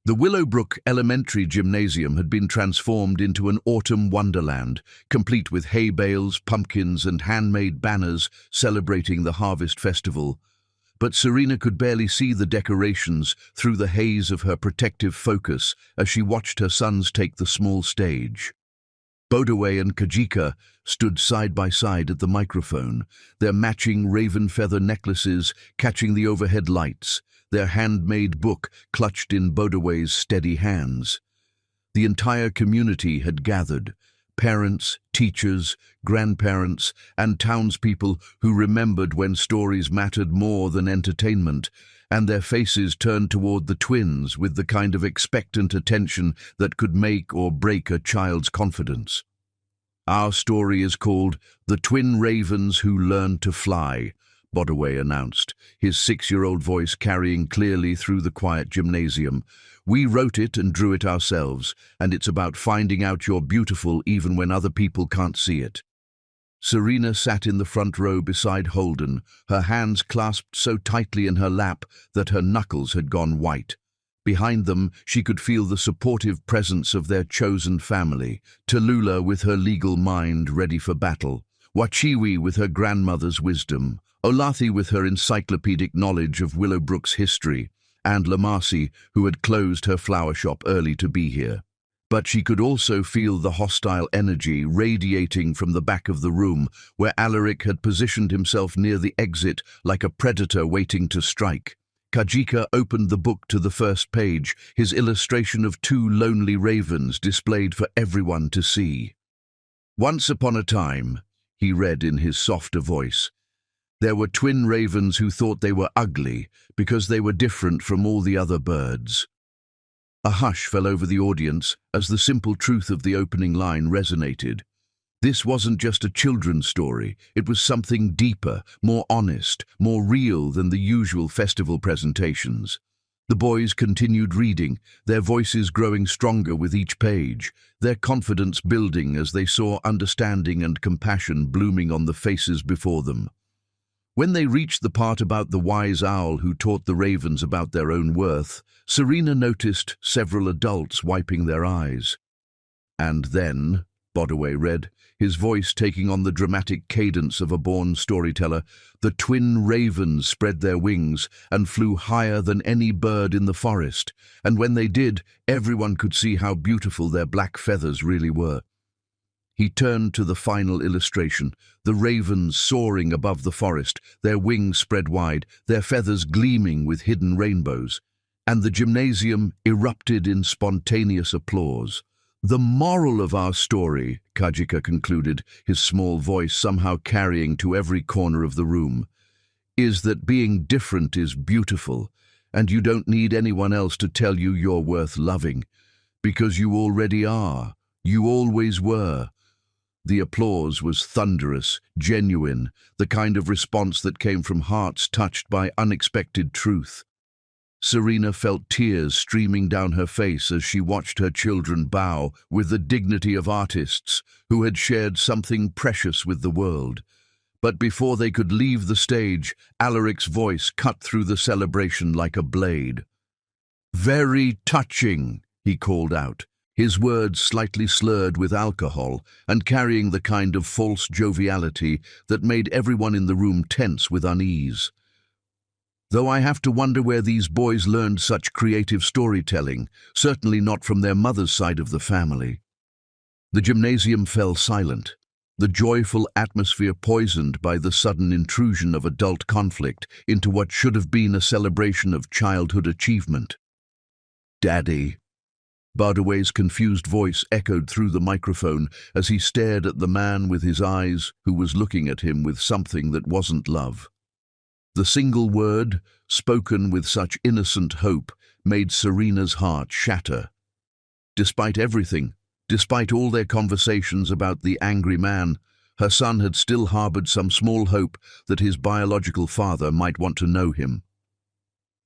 The Willowbrook Elementary Gymnasium had been transformed into an autumn wonderland, complete with hay bales, pumpkins, and handmade banners celebrating the Harvest Festival. But Serena could barely see the decorations through the haze of her protective focus as she watched her sons take the small stage. Bodaway and Kajika stood side by side at the microphone, their matching raven feather necklaces catching the overhead lights, their handmade book clutched in Bodaway's steady hands. The entire community had gathered, parents, teachers, grandparents, and townspeople who remembered when stories mattered more than entertainment, and their faces turned toward the twins with the kind of expectant attention that could make or break a child's confidence. "Our story is called The Twin Ravens Who Learned to Fly," Bodaway announced, his 6-year-old voice carrying clearly through the quiet gymnasium. "We wrote it and drew it ourselves, and it's about finding out you're beautiful even when other people can't see it." Serena sat in the front row beside Holden, her hands clasped so tightly in her lap that her knuckles had gone white. Behind them, she could feel the supportive presence of their chosen family, Tallulah with her legal mind ready for battle, Wachiwi with her grandmother's wisdom, Olathi with her encyclopedic knowledge of Willowbrook's history, and Lamasi, who had closed her flower shop early to be here. But she could also feel the hostile energy radiating from the back of the room, where Alaric had positioned himself near the exit like a predator waiting to strike. Kajika opened the book to the first page, his illustration of two lonely ravens displayed for everyone to see. "Once upon a time," he read in his softer voice, "there were twin ravens who thought they were ugly because they were different from all the other birds." A hush fell over the audience as the simple truth of the opening line resonated. This wasn't just a children's story, it was something deeper, more honest, more real than the usual festival presentations. The boys continued reading, their voices growing stronger with each page, their confidence building as they saw understanding and compassion blooming on the faces before them. When they reached the part about the wise owl who taught the ravens about their own worth, Serena noticed several adults wiping their eyes. "And then," Bodaway read, his voice taking on the dramatic cadence of a born storyteller, "the twin ravens spread their wings and flew higher than any bird in the forest, and when they did, everyone could see how beautiful their black feathers really were." He turned to the final illustration, the ravens soaring above the forest, their wings spread wide, their feathers gleaming with hidden rainbows, and the gymnasium erupted in spontaneous applause. "The moral of our story," Kajika concluded, his small voice somehow carrying to every corner of the room, "is that being different is beautiful, and you don't need anyone else to tell you you're worth loving, because you already are, you always were." The applause was thunderous, genuine, the kind of response that came from hearts touched by unexpected truth. Serena felt tears streaming down her face as she watched her children bow with the dignity of artists who had shared something precious with the world. But before they could leave the stage, Alaric's voice cut through the celebration like a blade. "Very touching," he called out, his words slightly slurred with alcohol and carrying the kind of false joviality that made everyone in the room tense with unease. "Though I have to wonder where these boys learned such creative storytelling, certainly not from their mother's side of the family." The gymnasium fell silent, the joyful atmosphere poisoned by the sudden intrusion of adult conflict into what should have been a celebration of childhood achievement. "Daddy." Bardaway's confused voice echoed through the microphone as he stared at the man with his eyes who was looking at him with something that wasn't love. The single word, spoken with such innocent hope, made Serena's heart shatter. Despite everything, despite all their conversations about the angry man, her son had still harbored some small hope that his biological father might want to know him.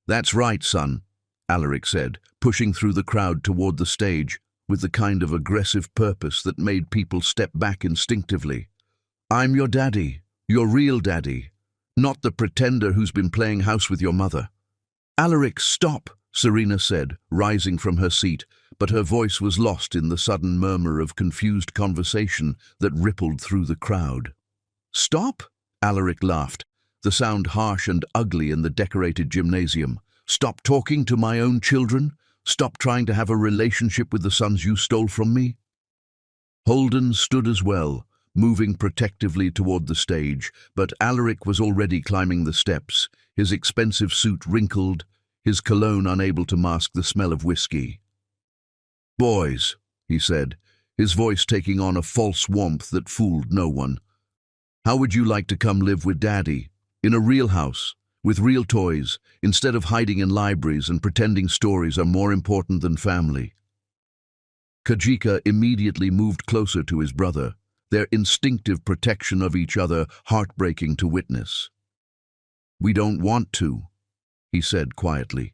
"That's right, son," Alaric said, pushing through the crowd toward the stage with the kind of aggressive purpose that made people step back instinctively. "I'm your daddy, your real daddy. Not the pretender who's been playing house with your mother." "Alaric, stop," Serena said, rising from her seat, but her voice was lost in the sudden murmur of confused conversation that rippled through the crowd. "Stop?" Alaric laughed, the sound harsh and ugly in the decorated gymnasium. "Stop talking to my own children? Stop trying to have a relationship with the sons you stole from me?" Holden stood as well, moving protectively toward the stage, but Alaric was already climbing the steps, his expensive suit wrinkled, his cologne unable to mask the smell of whiskey. "Boys," he said, his voice taking on a false warmth that fooled no one. "How would you like to come live with Daddy, in a real house, with real toys, instead of hiding in libraries and pretending stories are more important than family?" Kajika immediately moved closer to his brother, their instinctive protection of each other heartbreaking to witness. "We don't want to," he said quietly.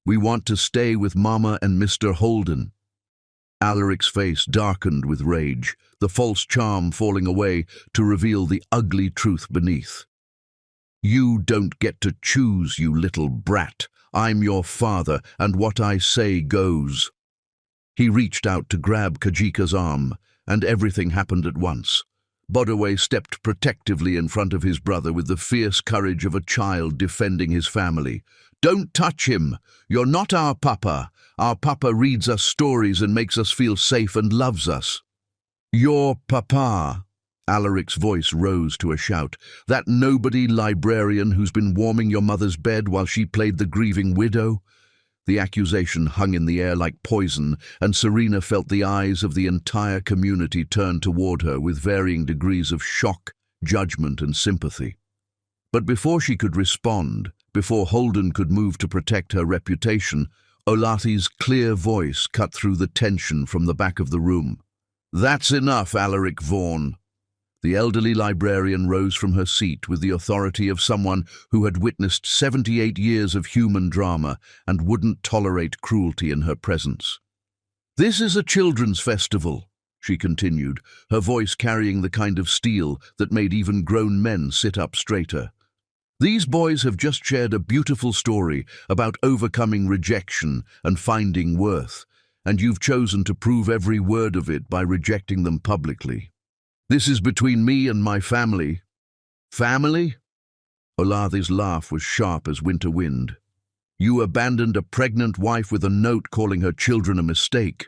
"We want to stay with Mama and Mr. Holden." Alaric's face darkened with rage, the false charm falling away to reveal the ugly truth beneath. "You don't get to choose, you little brat. I'm your father, and what I say goes." He reached out to grab Kajika's arm, and everything happened at once. Bodaway stepped protectively in front of his brother with the fierce courage of a child defending his family. "Don't touch him! You're not our papa. Our papa reads us stories and makes us feel safe and loves us." "Your papa," Alaric's voice rose to a shout. "That nobody librarian who's been warming your mother's bed while she played the grieving widow?" The accusation hung in the air like poison, and Serena felt the eyes of the entire community turn toward her with varying degrees of shock, judgment, and sympathy. But before she could respond, before Holden could move to protect her reputation, Olathi's clear voice cut through the tension from the back of the room. "That's enough, Alaric Vaughan." The elderly librarian rose from her seat with the authority of someone who had witnessed 78 years of human drama and wouldn't tolerate cruelty in her presence. "This is a children's festival," she continued, her voice carrying the kind of steel that made even grown men sit up straighter. "These boys have just shared a beautiful story about overcoming rejection and finding worth, and you've chosen to prove every word of it by rejecting them publicly. This is between me and my family." "Family?" Olathi's laugh was sharp as winter wind. "You abandoned a pregnant wife with a note calling her children a mistake.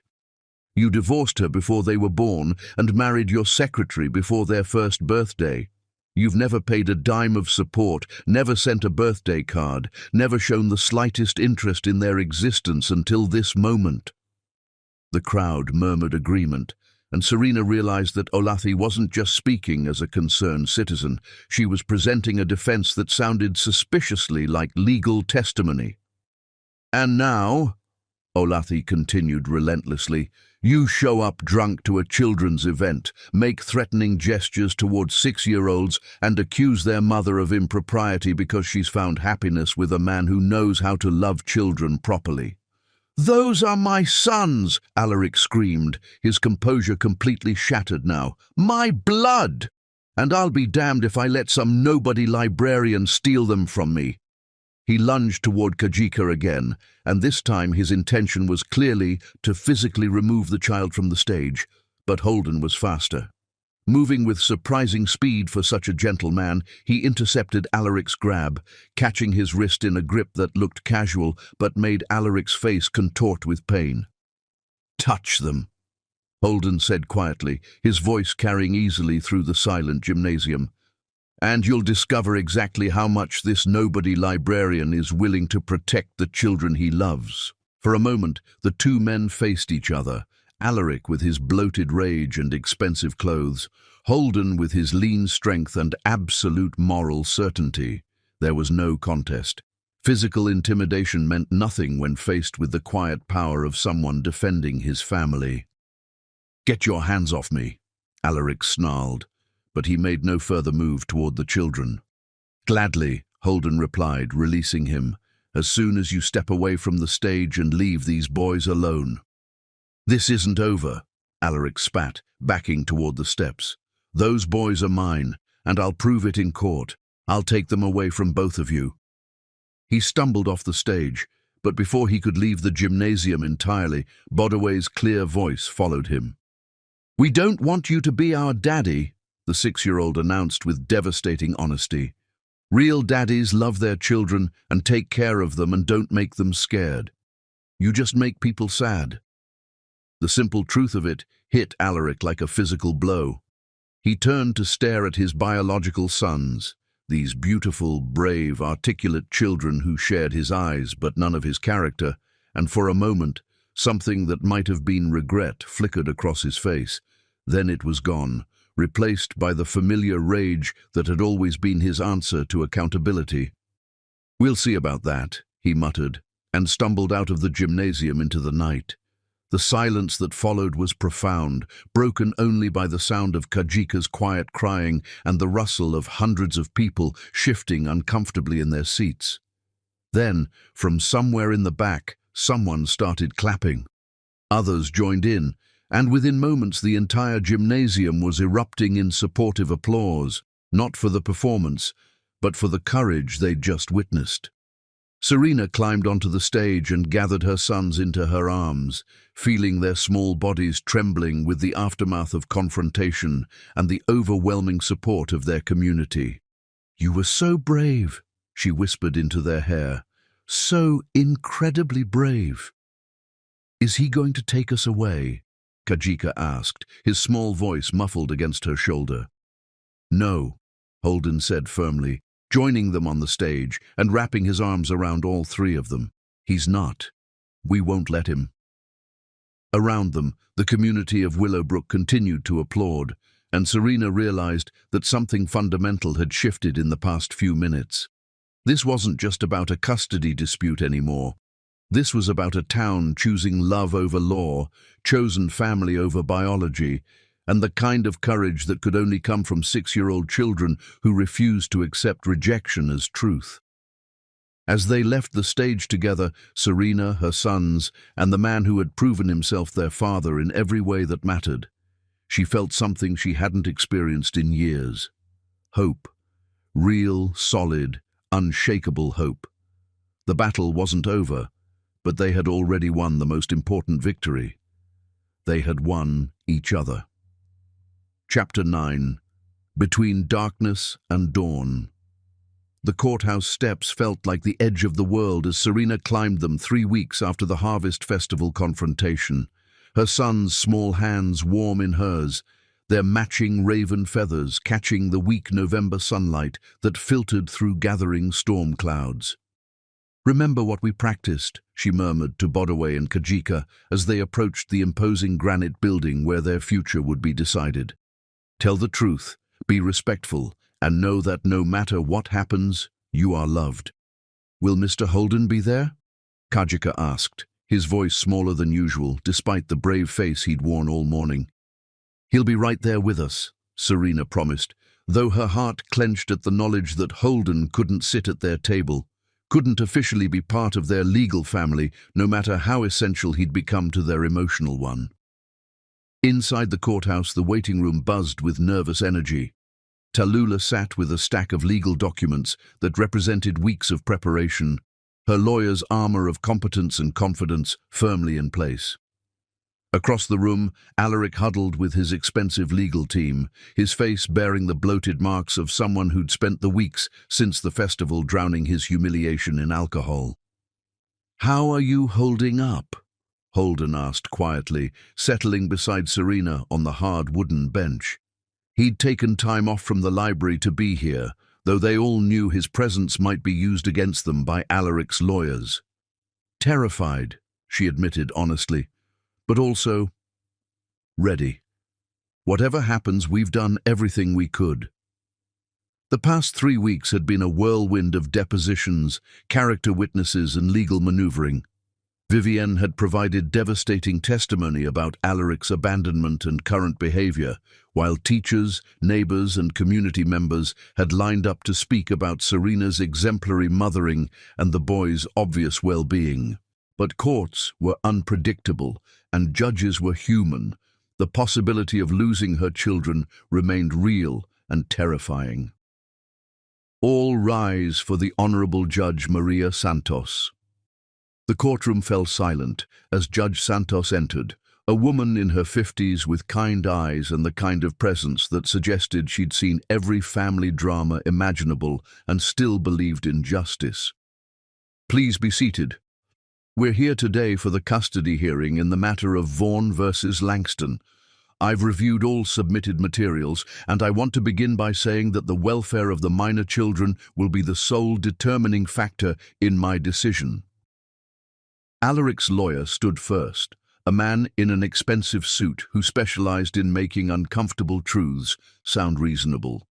You divorced her before they were born and married your secretary before their first birthday. You've never paid a dime of support, never sent a birthday card, never shown the slightest interest in their existence until this moment." The crowd murmured agreement, and Serena realized that Olathi wasn't just speaking as a concerned citizen. She was presenting a defense that sounded suspiciously like legal testimony. "And now," Olathi continued relentlessly, "you show up drunk to a children's event, make threatening gestures towards 6-year-olds, and accuse their mother of impropriety because she's found happiness with a man who knows how to love children properly." "Those are my sons!" Alaric screamed, his composure completely shattered now. "My blood! And I'll be damned if I let some nobody librarian steal them from me." He lunged toward Kajika again, and this time his intention was clearly to physically remove the child from the stage, but Holden was faster. Moving with surprising speed for such a gentle man, he intercepted Alaric's grab, catching his wrist in a grip that looked casual but made Alaric's face contort with pain. "Touch them," Holden said quietly, his voice carrying easily through the silent gymnasium. "And you'll discover exactly how much this nobody librarian is willing to protect the children he loves." For a moment, the two men faced each other, Alaric with his bloated rage and expensive clothes, Holden with his lean strength and absolute moral certainty. There was no contest. Physical intimidation meant nothing when faced with the quiet power of someone defending his family. "Get your hands off me," Alaric snarled, but he made no further move toward the children. "Gladly," Holden replied, releasing him, "as soon as you step away from the stage and leave these boys alone." "This isn't over," Alaric spat, backing toward the steps. "Those boys are mine, and I'll prove it in court. I'll take them away from both of you." He stumbled off the stage, but before he could leave the gymnasium entirely, Bodaway's clear voice followed him. "We don't want you to be our daddy," the 6-year-old announced with devastating honesty. "Real daddies love their children and take care of them and don't make them scared. You just make people sad." The simple truth of it hit Alaric like a physical blow. He turned to stare at his biological sons, these beautiful, brave, articulate children who shared his eyes but none of his character, and for a moment, something that might have been regret flickered across his face. Then it was gone, replaced by the familiar rage that had always been his answer to accountability. "We'll see about that," he muttered, and stumbled out of the gymnasium into the night. The silence that followed was profound, broken only by the sound of Kajika's quiet crying and the rustle of hundreds of people shifting uncomfortably in their seats. Then, from somewhere in the back, someone started clapping. Others joined in, and within moments the entire gymnasium was erupting in supportive applause, not for the performance, but for the courage they'd just witnessed. Serena climbed onto the stage and gathered her sons into her arms, feeling their small bodies trembling with the aftermath of confrontation and the overwhelming support of their community. "You were so brave," she whispered into their hair. "So incredibly brave." "Is he going to take us away?" Kajika asked, his small voice muffled against her shoulder. "No," Holden said firmly, joining them on the stage and wrapping his arms around all three of them. "He's not. We won't let him." Around them, the community of Willowbrook continued to applaud, and Serena realized that something fundamental had shifted in the past few minutes. This wasn't just about a custody dispute anymore. This was about a town choosing love over law, chosen family over biology, and the kind of courage that could only come from 6-year-old children who refused to accept rejection as truth. As they left the stage together, Serena, her sons, and the man who had proven himself their father in every way that mattered, she felt something she hadn't experienced in years. Hope. Real, solid, unshakable hope. The battle wasn't over, but they had already won the most important victory. They had won each other. Chapter 9. Between Darkness and Dawn. The courthouse steps felt like the edge of the world as Serena climbed them 3 weeks after the Harvest Festival confrontation, her son's small hands warm in hers, their matching raven feathers catching the weak November sunlight that filtered through gathering storm clouds. "Remember what we practiced," she murmured to Bodaway and Kajika as they approached the imposing granite building where their future would be decided. "Tell the truth, be respectful, and know that no matter what happens, you are loved." "Will Mr. Holden be there?" Kajika asked, his voice smaller than usual, despite the brave face he'd worn all morning. "He'll be right there with us," Serena promised, though her heart clenched at the knowledge that Holden couldn't sit at their table, couldn't officially be part of their legal family, no matter how essential he'd become to their emotional one. Inside the courthouse, the waiting room buzzed with nervous energy. Tallulah sat with a stack of legal documents that represented weeks of preparation, her lawyer's armor of competence and confidence firmly in place. Across the room, Alaric huddled with his expensive legal team, his face bearing the bloated marks of someone who'd spent the weeks since the festival drowning his humiliation in alcohol. "How are you holding up?" Holden asked quietly, settling beside Serena on the hard wooden bench. He'd taken time off from the library to be here, though they all knew his presence might be used against them by Alaric's lawyers. "Terrified," she admitted honestly, "but also ready. Whatever happens, we've done everything we could." The past 3 weeks had been a whirlwind of depositions, character witnesses, and legal maneuvering. Vivienne had provided devastating testimony about Alaric's abandonment and current behavior, while teachers, neighbors, and community members had lined up to speak about Serena's exemplary mothering and the boy's obvious well-being. But courts were unpredictable, and judges were human. The possibility of losing her children remained real and terrifying. "All rise for the Honorable Judge Maria Santos." The courtroom fell silent as Judge Santos entered, a woman in her 50s with kind eyes and the kind of presence that suggested she'd seen every family drama imaginable and still believed in justice. "Please be seated. We're here today for the custody hearing in the matter of Vaughan versus Langston. I've reviewed all submitted materials, and I want to begin by saying that the welfare of the minor children will be the sole determining factor in my decision." Alaric's lawyer stood first, a man in an expensive suit who specialized in making uncomfortable truths sound reasonable.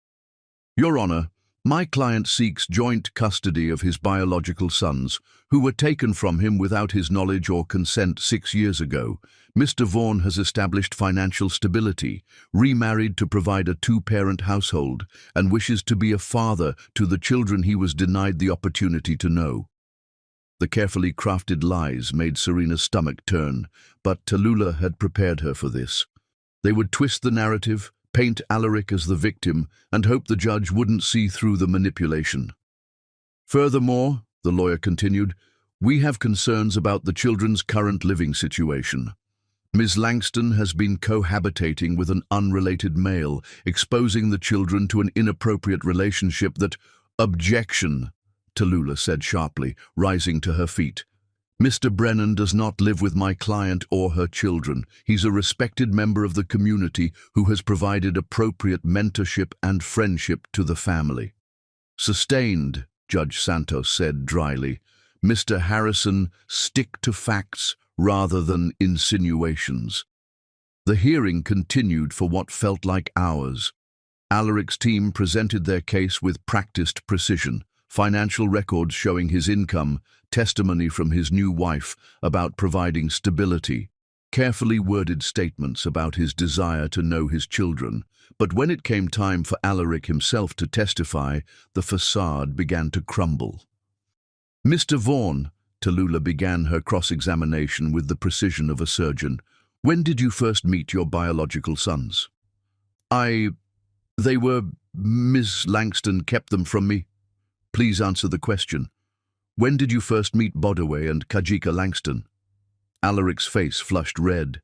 "Your Honor, my client seeks joint custody of his biological sons, who were taken from him without his knowledge or consent 6 years ago. Mr. Vaughan has established financial stability, remarried to provide a 2-parent household, and wishes to be a father to the children he was denied the opportunity to know." The carefully crafted lies made Serena's stomach turn, but Tallulah had prepared her for this. They would twist the narrative, paint Alaric as the victim, and hope the judge wouldn't see through the manipulation. "Furthermore," the lawyer continued. "We have concerns about the children's current living situation. Ms. Langston has been cohabitating with an unrelated male, exposing the children to an inappropriate relationship that—" "Objection," Tallulah said sharply, rising to her feet. "Mr. Brennan does not live with my client or her children. He's a respected member of the community who has provided appropriate mentorship and friendship to the family." "Sustained," Judge Santos said dryly. "Mr. Harrison, stick to facts rather than insinuations." The hearing continued for what felt like hours. Alaric's team presented their case with practiced precision, financial records showing his income, testimony from his new wife about providing stability, carefully worded statements about his desire to know his children. But when it came time for Alaric himself to testify, the facade began to crumble. "Mr. Vaughn," Tallulah began her cross-examination with the precision of a surgeon, "when did you first meet your biological sons?" They were... Miss Langston kept them from me." "Please answer the question. When did you first meet Bodaway and Kajika Langston?" Alaric's face flushed red.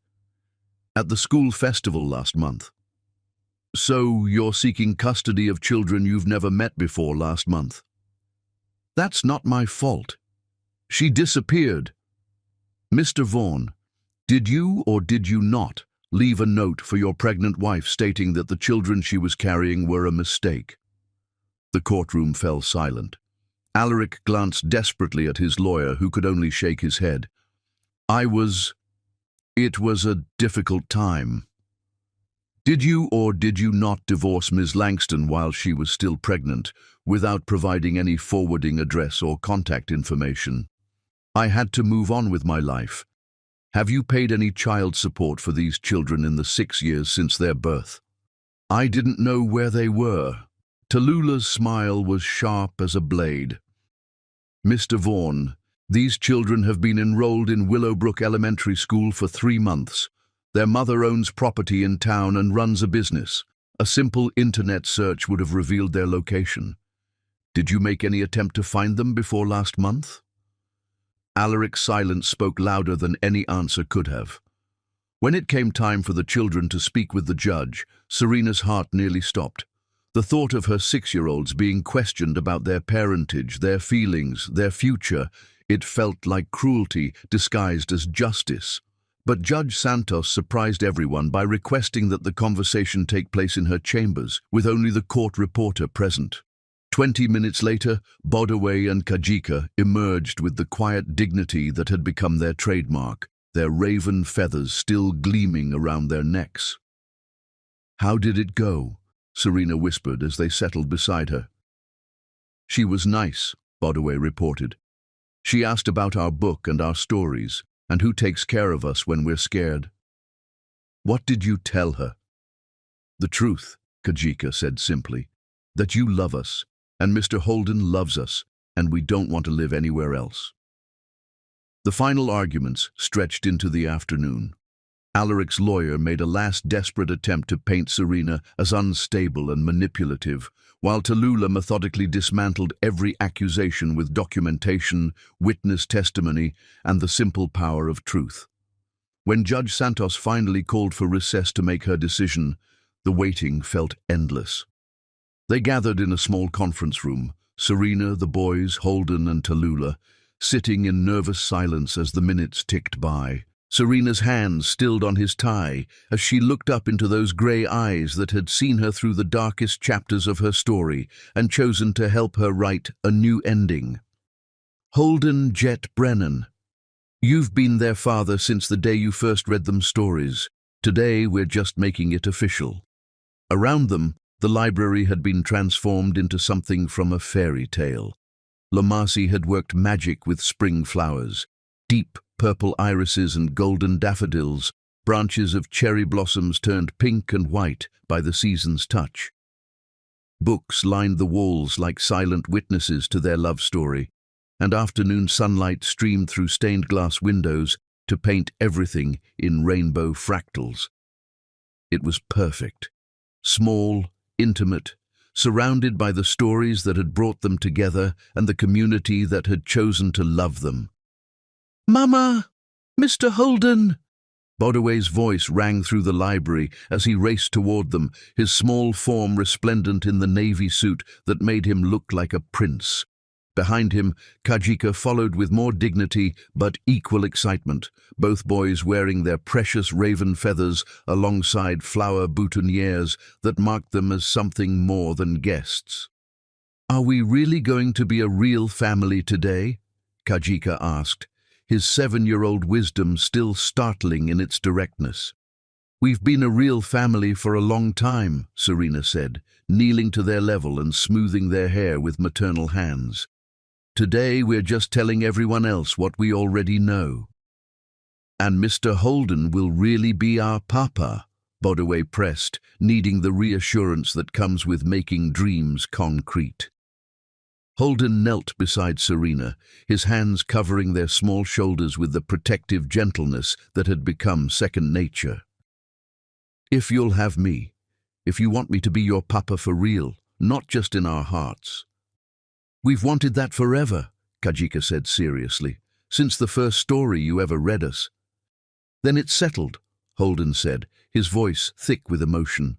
"At the school festival last month." "So you're seeking custody of children you've never met before last month?" "That's not my fault. She disappeared." "Mr. Vaughn, did you or did you not leave a note for your pregnant wife stating that the children she was carrying were a mistake?" The courtroom fell silent. Alaric glanced desperately at his lawyer, who could only shake his head. It was a difficult time." "Did you or did you not divorce Ms. Langston while she was still pregnant, without providing any forwarding address or contact information?" "I had to move on with my life." "Have you paid any child support for these children in the 6 years since their birth?" "I didn't know where they were." Tallulah's smile was sharp as a blade. "Mr. Vaughn, these children have been enrolled in Willowbrook Elementary School for 3 months. Their mother owns property in town and runs a business. A simple internet search would have revealed their location. Did you make any attempt to find them before last month?" Alaric's silence spoke louder than any answer could have. When it came time for the children to speak with the judge, Serena's heart nearly stopped. The thought of her 6-year-olds being questioned about their parentage, their feelings, their future, it felt like cruelty disguised as justice. But Judge Santos surprised everyone by requesting that the conversation take place in her chambers, with only the court reporter present. 20 minutes later, Bodaway and Kajika emerged with the quiet dignity that had become their trademark, their raven feathers still gleaming around their necks. "How did it go?" Serena whispered as they settled beside her. "She was nice," Bodaway reported. "She asked about our book and our stories, and who takes care of us when we're scared." "What did you tell her?" "The truth," Kajika said simply, "that you love us, and Mr. Holden loves us, and we don't want to live anywhere else." The final arguments stretched into the afternoon. Alaric's lawyer made a last desperate attempt to paint Serena as unstable and manipulative, while Tallulah methodically dismantled every accusation with documentation, witness testimony, and the simple power of truth. When Judge Santos finally called for recess to make her decision, the waiting felt endless. They gathered in a small conference room, Serena, the boys, Holden, and Tallulah, sitting in nervous silence as the minutes ticked by. Serena's hands stilled on his tie as she looked up into those grey eyes that had seen her through the darkest chapters of her story and chosen to help her write a new ending. "Holden Jet Brennan, you've been their father since the day you first read them stories. Today we're just making it official." Around them, the library had been transformed into something from a fairy tale. Lamasi had worked magic with spring flowers, deep purple irises and golden daffodils, branches of cherry blossoms turned pink and white by the season's touch. Books lined the walls like silent witnesses to their love story, and afternoon sunlight streamed through stained glass windows to paint everything in rainbow fractals. It was perfect. Small, intimate, surrounded by the stories that had brought them together and the community that had chosen to love them. "Mama! Mr. Holden!" Bodaway's voice rang through the library as he raced toward them, his small form resplendent in the navy suit that made him look like a prince. Behind him, Kajika followed with more dignity but equal excitement, both boys wearing their precious raven feathers alongside flower boutonnieres that marked them as something more than guests. "Are we really going to be a real family today?" Kajika asked, his 7-year-old wisdom still startling in its directness. "We've been a real family for a long time," Serena said, kneeling to their level and smoothing their hair with maternal hands. "Today we're just telling everyone else what we already know." "And Mr. Holden will really be our papa," Bodaway pressed, needing the reassurance that comes with making dreams concrete. Holden knelt beside Serena, his hands covering their small shoulders with the protective gentleness that had become second nature. "If you'll have me, if you want me to be your papa for real, not just in our hearts." "We've wanted that forever," Kajika said seriously, "since the first story you ever read us." "Then it's settled," Holden said, his voice thick with emotion.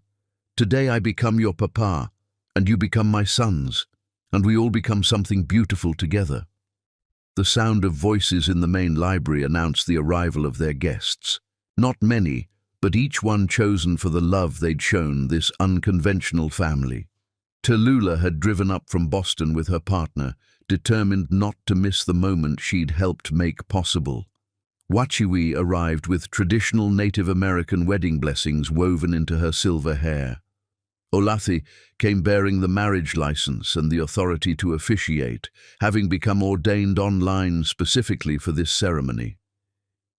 "Today I become your papa, and you become my sons, and we all become something beautiful together." The sound of voices in the main library announced the arrival of their guests. Not many, but each one chosen for the love they'd shown this unconventional family. Tallulah had driven up from Boston with her partner, determined not to miss the moment she'd helped make possible. Wachiwi arrived with traditional Native American wedding blessings woven into her silver hair. Olathi came bearing the marriage license and the authority to officiate, having become ordained online specifically for this ceremony.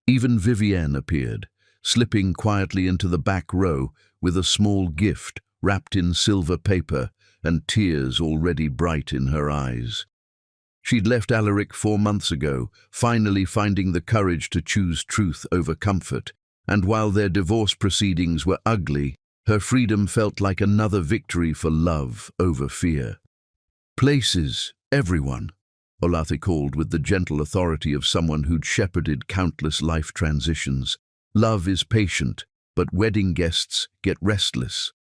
Even Vivienne appeared, slipping quietly into the back row with a small gift wrapped in silver paper and tears already bright in her eyes. She'd left Alaric 4 months ago, finally finding the courage to choose truth over comfort, and while their divorce proceedings were ugly, her freedom felt like another victory for love over fear. "Places, everyone," Olathi called with the gentle authority of someone who'd shepherded countless life transitions. "Love is patient, but wedding guests get restless."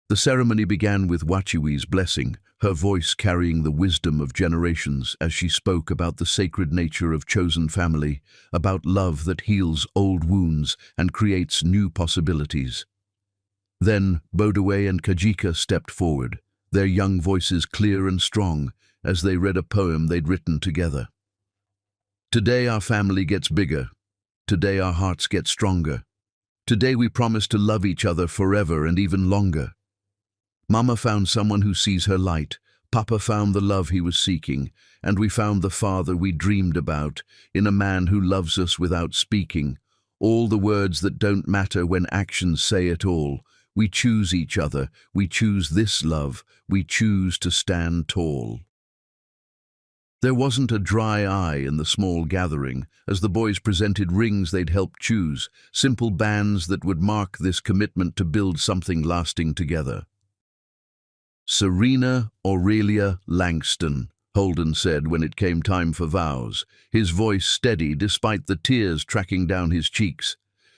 The ceremony began with Wachiwi's blessing, her voice carrying the wisdom of generations as she spoke about the sacred nature of chosen family, about love that heals old wounds and creates new possibilities. Then Bodaway and Kajika stepped forward, their young voices clear and strong, as they read a poem they'd written together. "Today our family gets bigger. Today our hearts get stronger. Today we promise to love each other forever and even longer. Mama found someone who sees her light, Papa found the love he was seeking, and we found the father we dreamed about in a man who loves us without speaking. All the words that don't matter when actions say it all. We choose each other, we choose this love, we choose to stand tall." There wasn't a dry eye in the small gathering as the boys presented rings they'd helped choose, simple bands that would mark this commitment to build something lasting together. "Serena Aurelia Langston," Holden said when it came time for vows, his voice steady despite the tears tracking down his cheeks.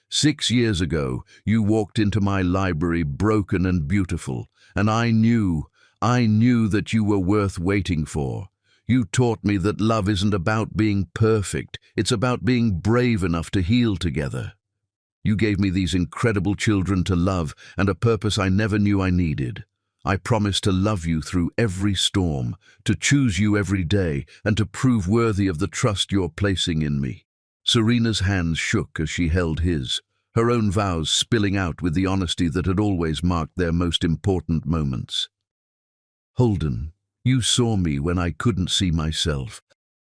6 years ago, you walked into my library broken and beautiful, and I knew that you were worth waiting for. You taught me that love isn't about being perfect, it's about being brave enough to heal together. You gave me these incredible children to love and a purpose I never knew I needed. I promise to love you through every storm, to choose you every day, and to prove worthy of the trust you're placing in me." Serena's hands shook as she held his, her own vows spilling out with the honesty that had always marked their most important moments. "Holden, you saw me when I couldn't see myself.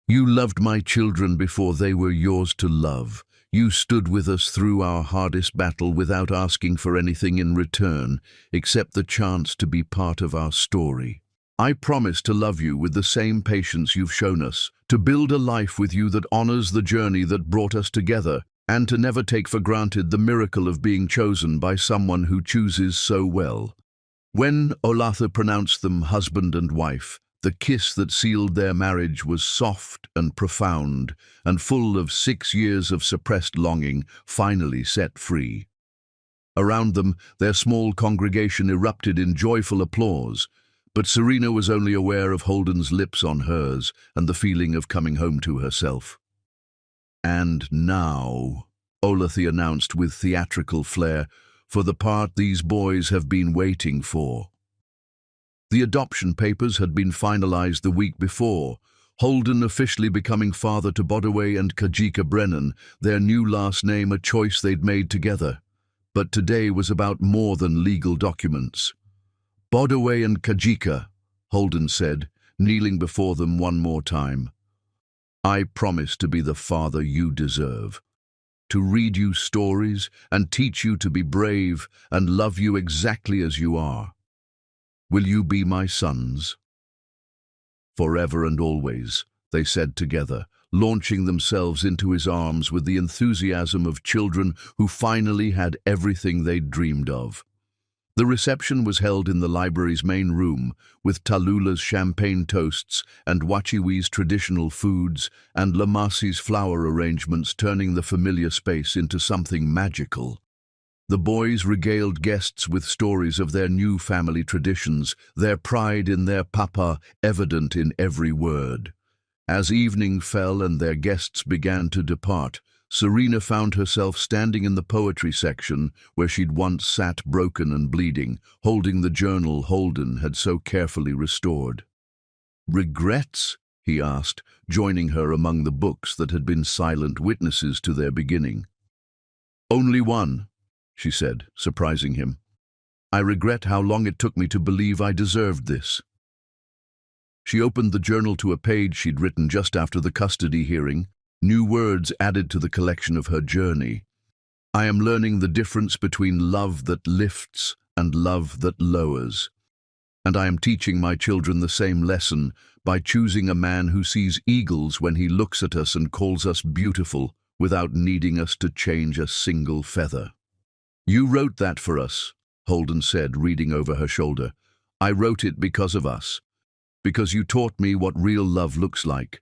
You loved my children before they were yours to love. You stood with us through our hardest battle without asking for anything in return, except the chance to be part of our story. I promise to love you with the same patience you've shown us, to build a life with you that honors the journey that brought us together, and to never take for granted the miracle of being chosen by someone who chooses so well." When Olathe pronounced them husband and wife, the kiss that sealed their marriage was soft and profound, and full of 6 years of suppressed longing, finally set free. Around them, their small congregation erupted in joyful applause, but Serena was only aware of Holden's lips on hers and the feeling of coming home to herself. "And now," Olathe announced with theatrical flair, "for the part these boys have been waiting for." The adoption papers had been finalized the week before, Holden officially becoming father to Bodaway and Kajika Brennan, their new last name a choice they'd made together. But today was about more than legal documents. "Bodaway and Kajika," Holden said, kneeling before them one more time. "I promise to be the father you deserve, to read you stories and teach you to be brave and love you exactly as you are. Will you be my sons?" "Forever and always," they said together, launching themselves into his arms with the enthusiasm of children who finally had everything they'd dreamed of. The reception was held in the library's main room, with Tallulah champagne toasts and Wachiwi's traditional foods and Lamasi's flower arrangements turning the familiar space into something magical. The boys regaled guests with stories of their new family traditions, their pride in their papa evident in every word. As evening fell and their guests began to depart, Serena found herself standing in the poetry section where she'd once sat broken and bleeding, holding the journal Holden had so carefully restored. "Regrets?" he asked, joining her among the books that had been silent witnesses to their beginning. "Only one," she said, surprising him. "I regret how long it took me to believe I deserved this." She opened the journal to a page she'd written just after the custody hearing, new words added to the collection of her journey. "I am learning the difference between love that lifts and love that lowers. And I am teaching my children the same lesson by choosing a man who sees eagles when he looks at us and calls us beautiful without needing us to change a single feather." "You wrote that for us," Holden said, reading over her shoulder. "I wrote it because of us. Because you taught me what real love looks like."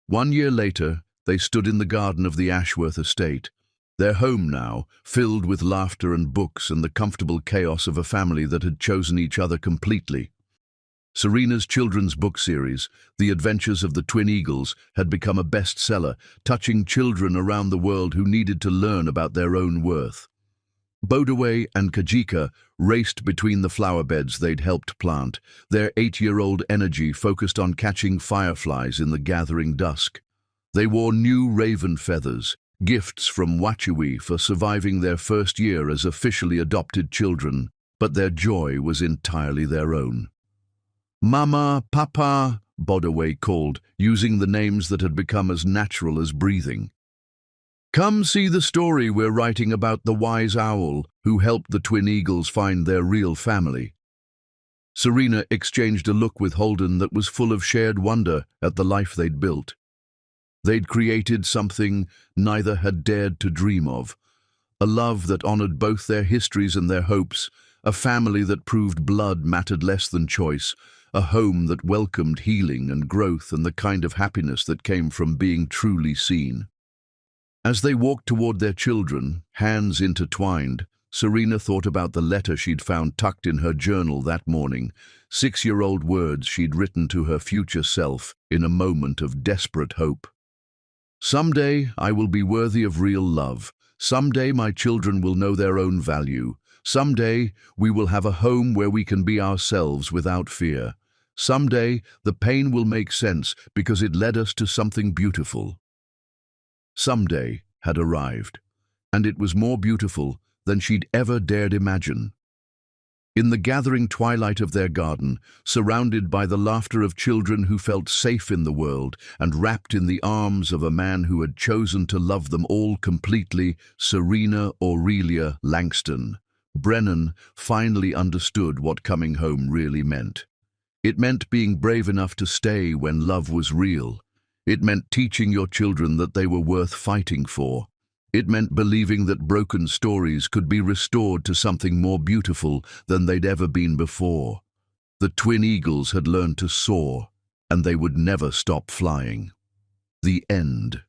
1 year later, they stood in the garden of the Ashworth estate, their home now, filled with laughter and books and the comfortable chaos of a family that had chosen each other completely. Serena's children's book series, The Adventures of the Twin Eagles, had become a bestseller, touching children around the world who needed to learn about their own worth. Bodaway and Kajika raced between the flower beds they'd helped plant, their 8-year-old energy focused on catching fireflies in the gathering dusk. They wore new raven feathers, gifts from Wachiwi for surviving their first year as officially adopted children, but their joy was entirely their own. "Mama, Papa," Bodaway called, using the names that had become as natural as breathing. "Come see the story we're writing about the wise owl who helped the twin eagles find their real family." Serena exchanged a look with Holden that was full of shared wonder at the life they'd built. They'd created something neither had dared to dream of, a love that honored both their histories and their hopes, a family that proved blood mattered less than choice, a home that welcomed healing and growth and the kind of happiness that came from being truly seen. As they walked toward their children, hands intertwined, Serena thought about the letter she'd found tucked in her journal that morning, 6-year-old words she'd written to her future self in a moment of desperate hope. "Someday I will be worthy of real love. Someday my children will know their own value. Someday we will have a home where we can be ourselves without fear. Someday the pain will make sense because it led us to something beautiful." Someday had arrived, and it was more beautiful than she'd ever dared imagine. In the gathering twilight of their garden, surrounded by the laughter of children who felt safe in the world and wrapped in the arms of a man who had chosen to love them all completely, Serena Aurelia Langston, Brennan finally understood what coming home really meant. It meant being brave enough to stay when love was real. It meant teaching your children that they were worth fighting for. It meant believing that broken stories could be restored to something more beautiful than they'd ever been before. The twin eagles had learned to soar, and they would never stop flying. The end.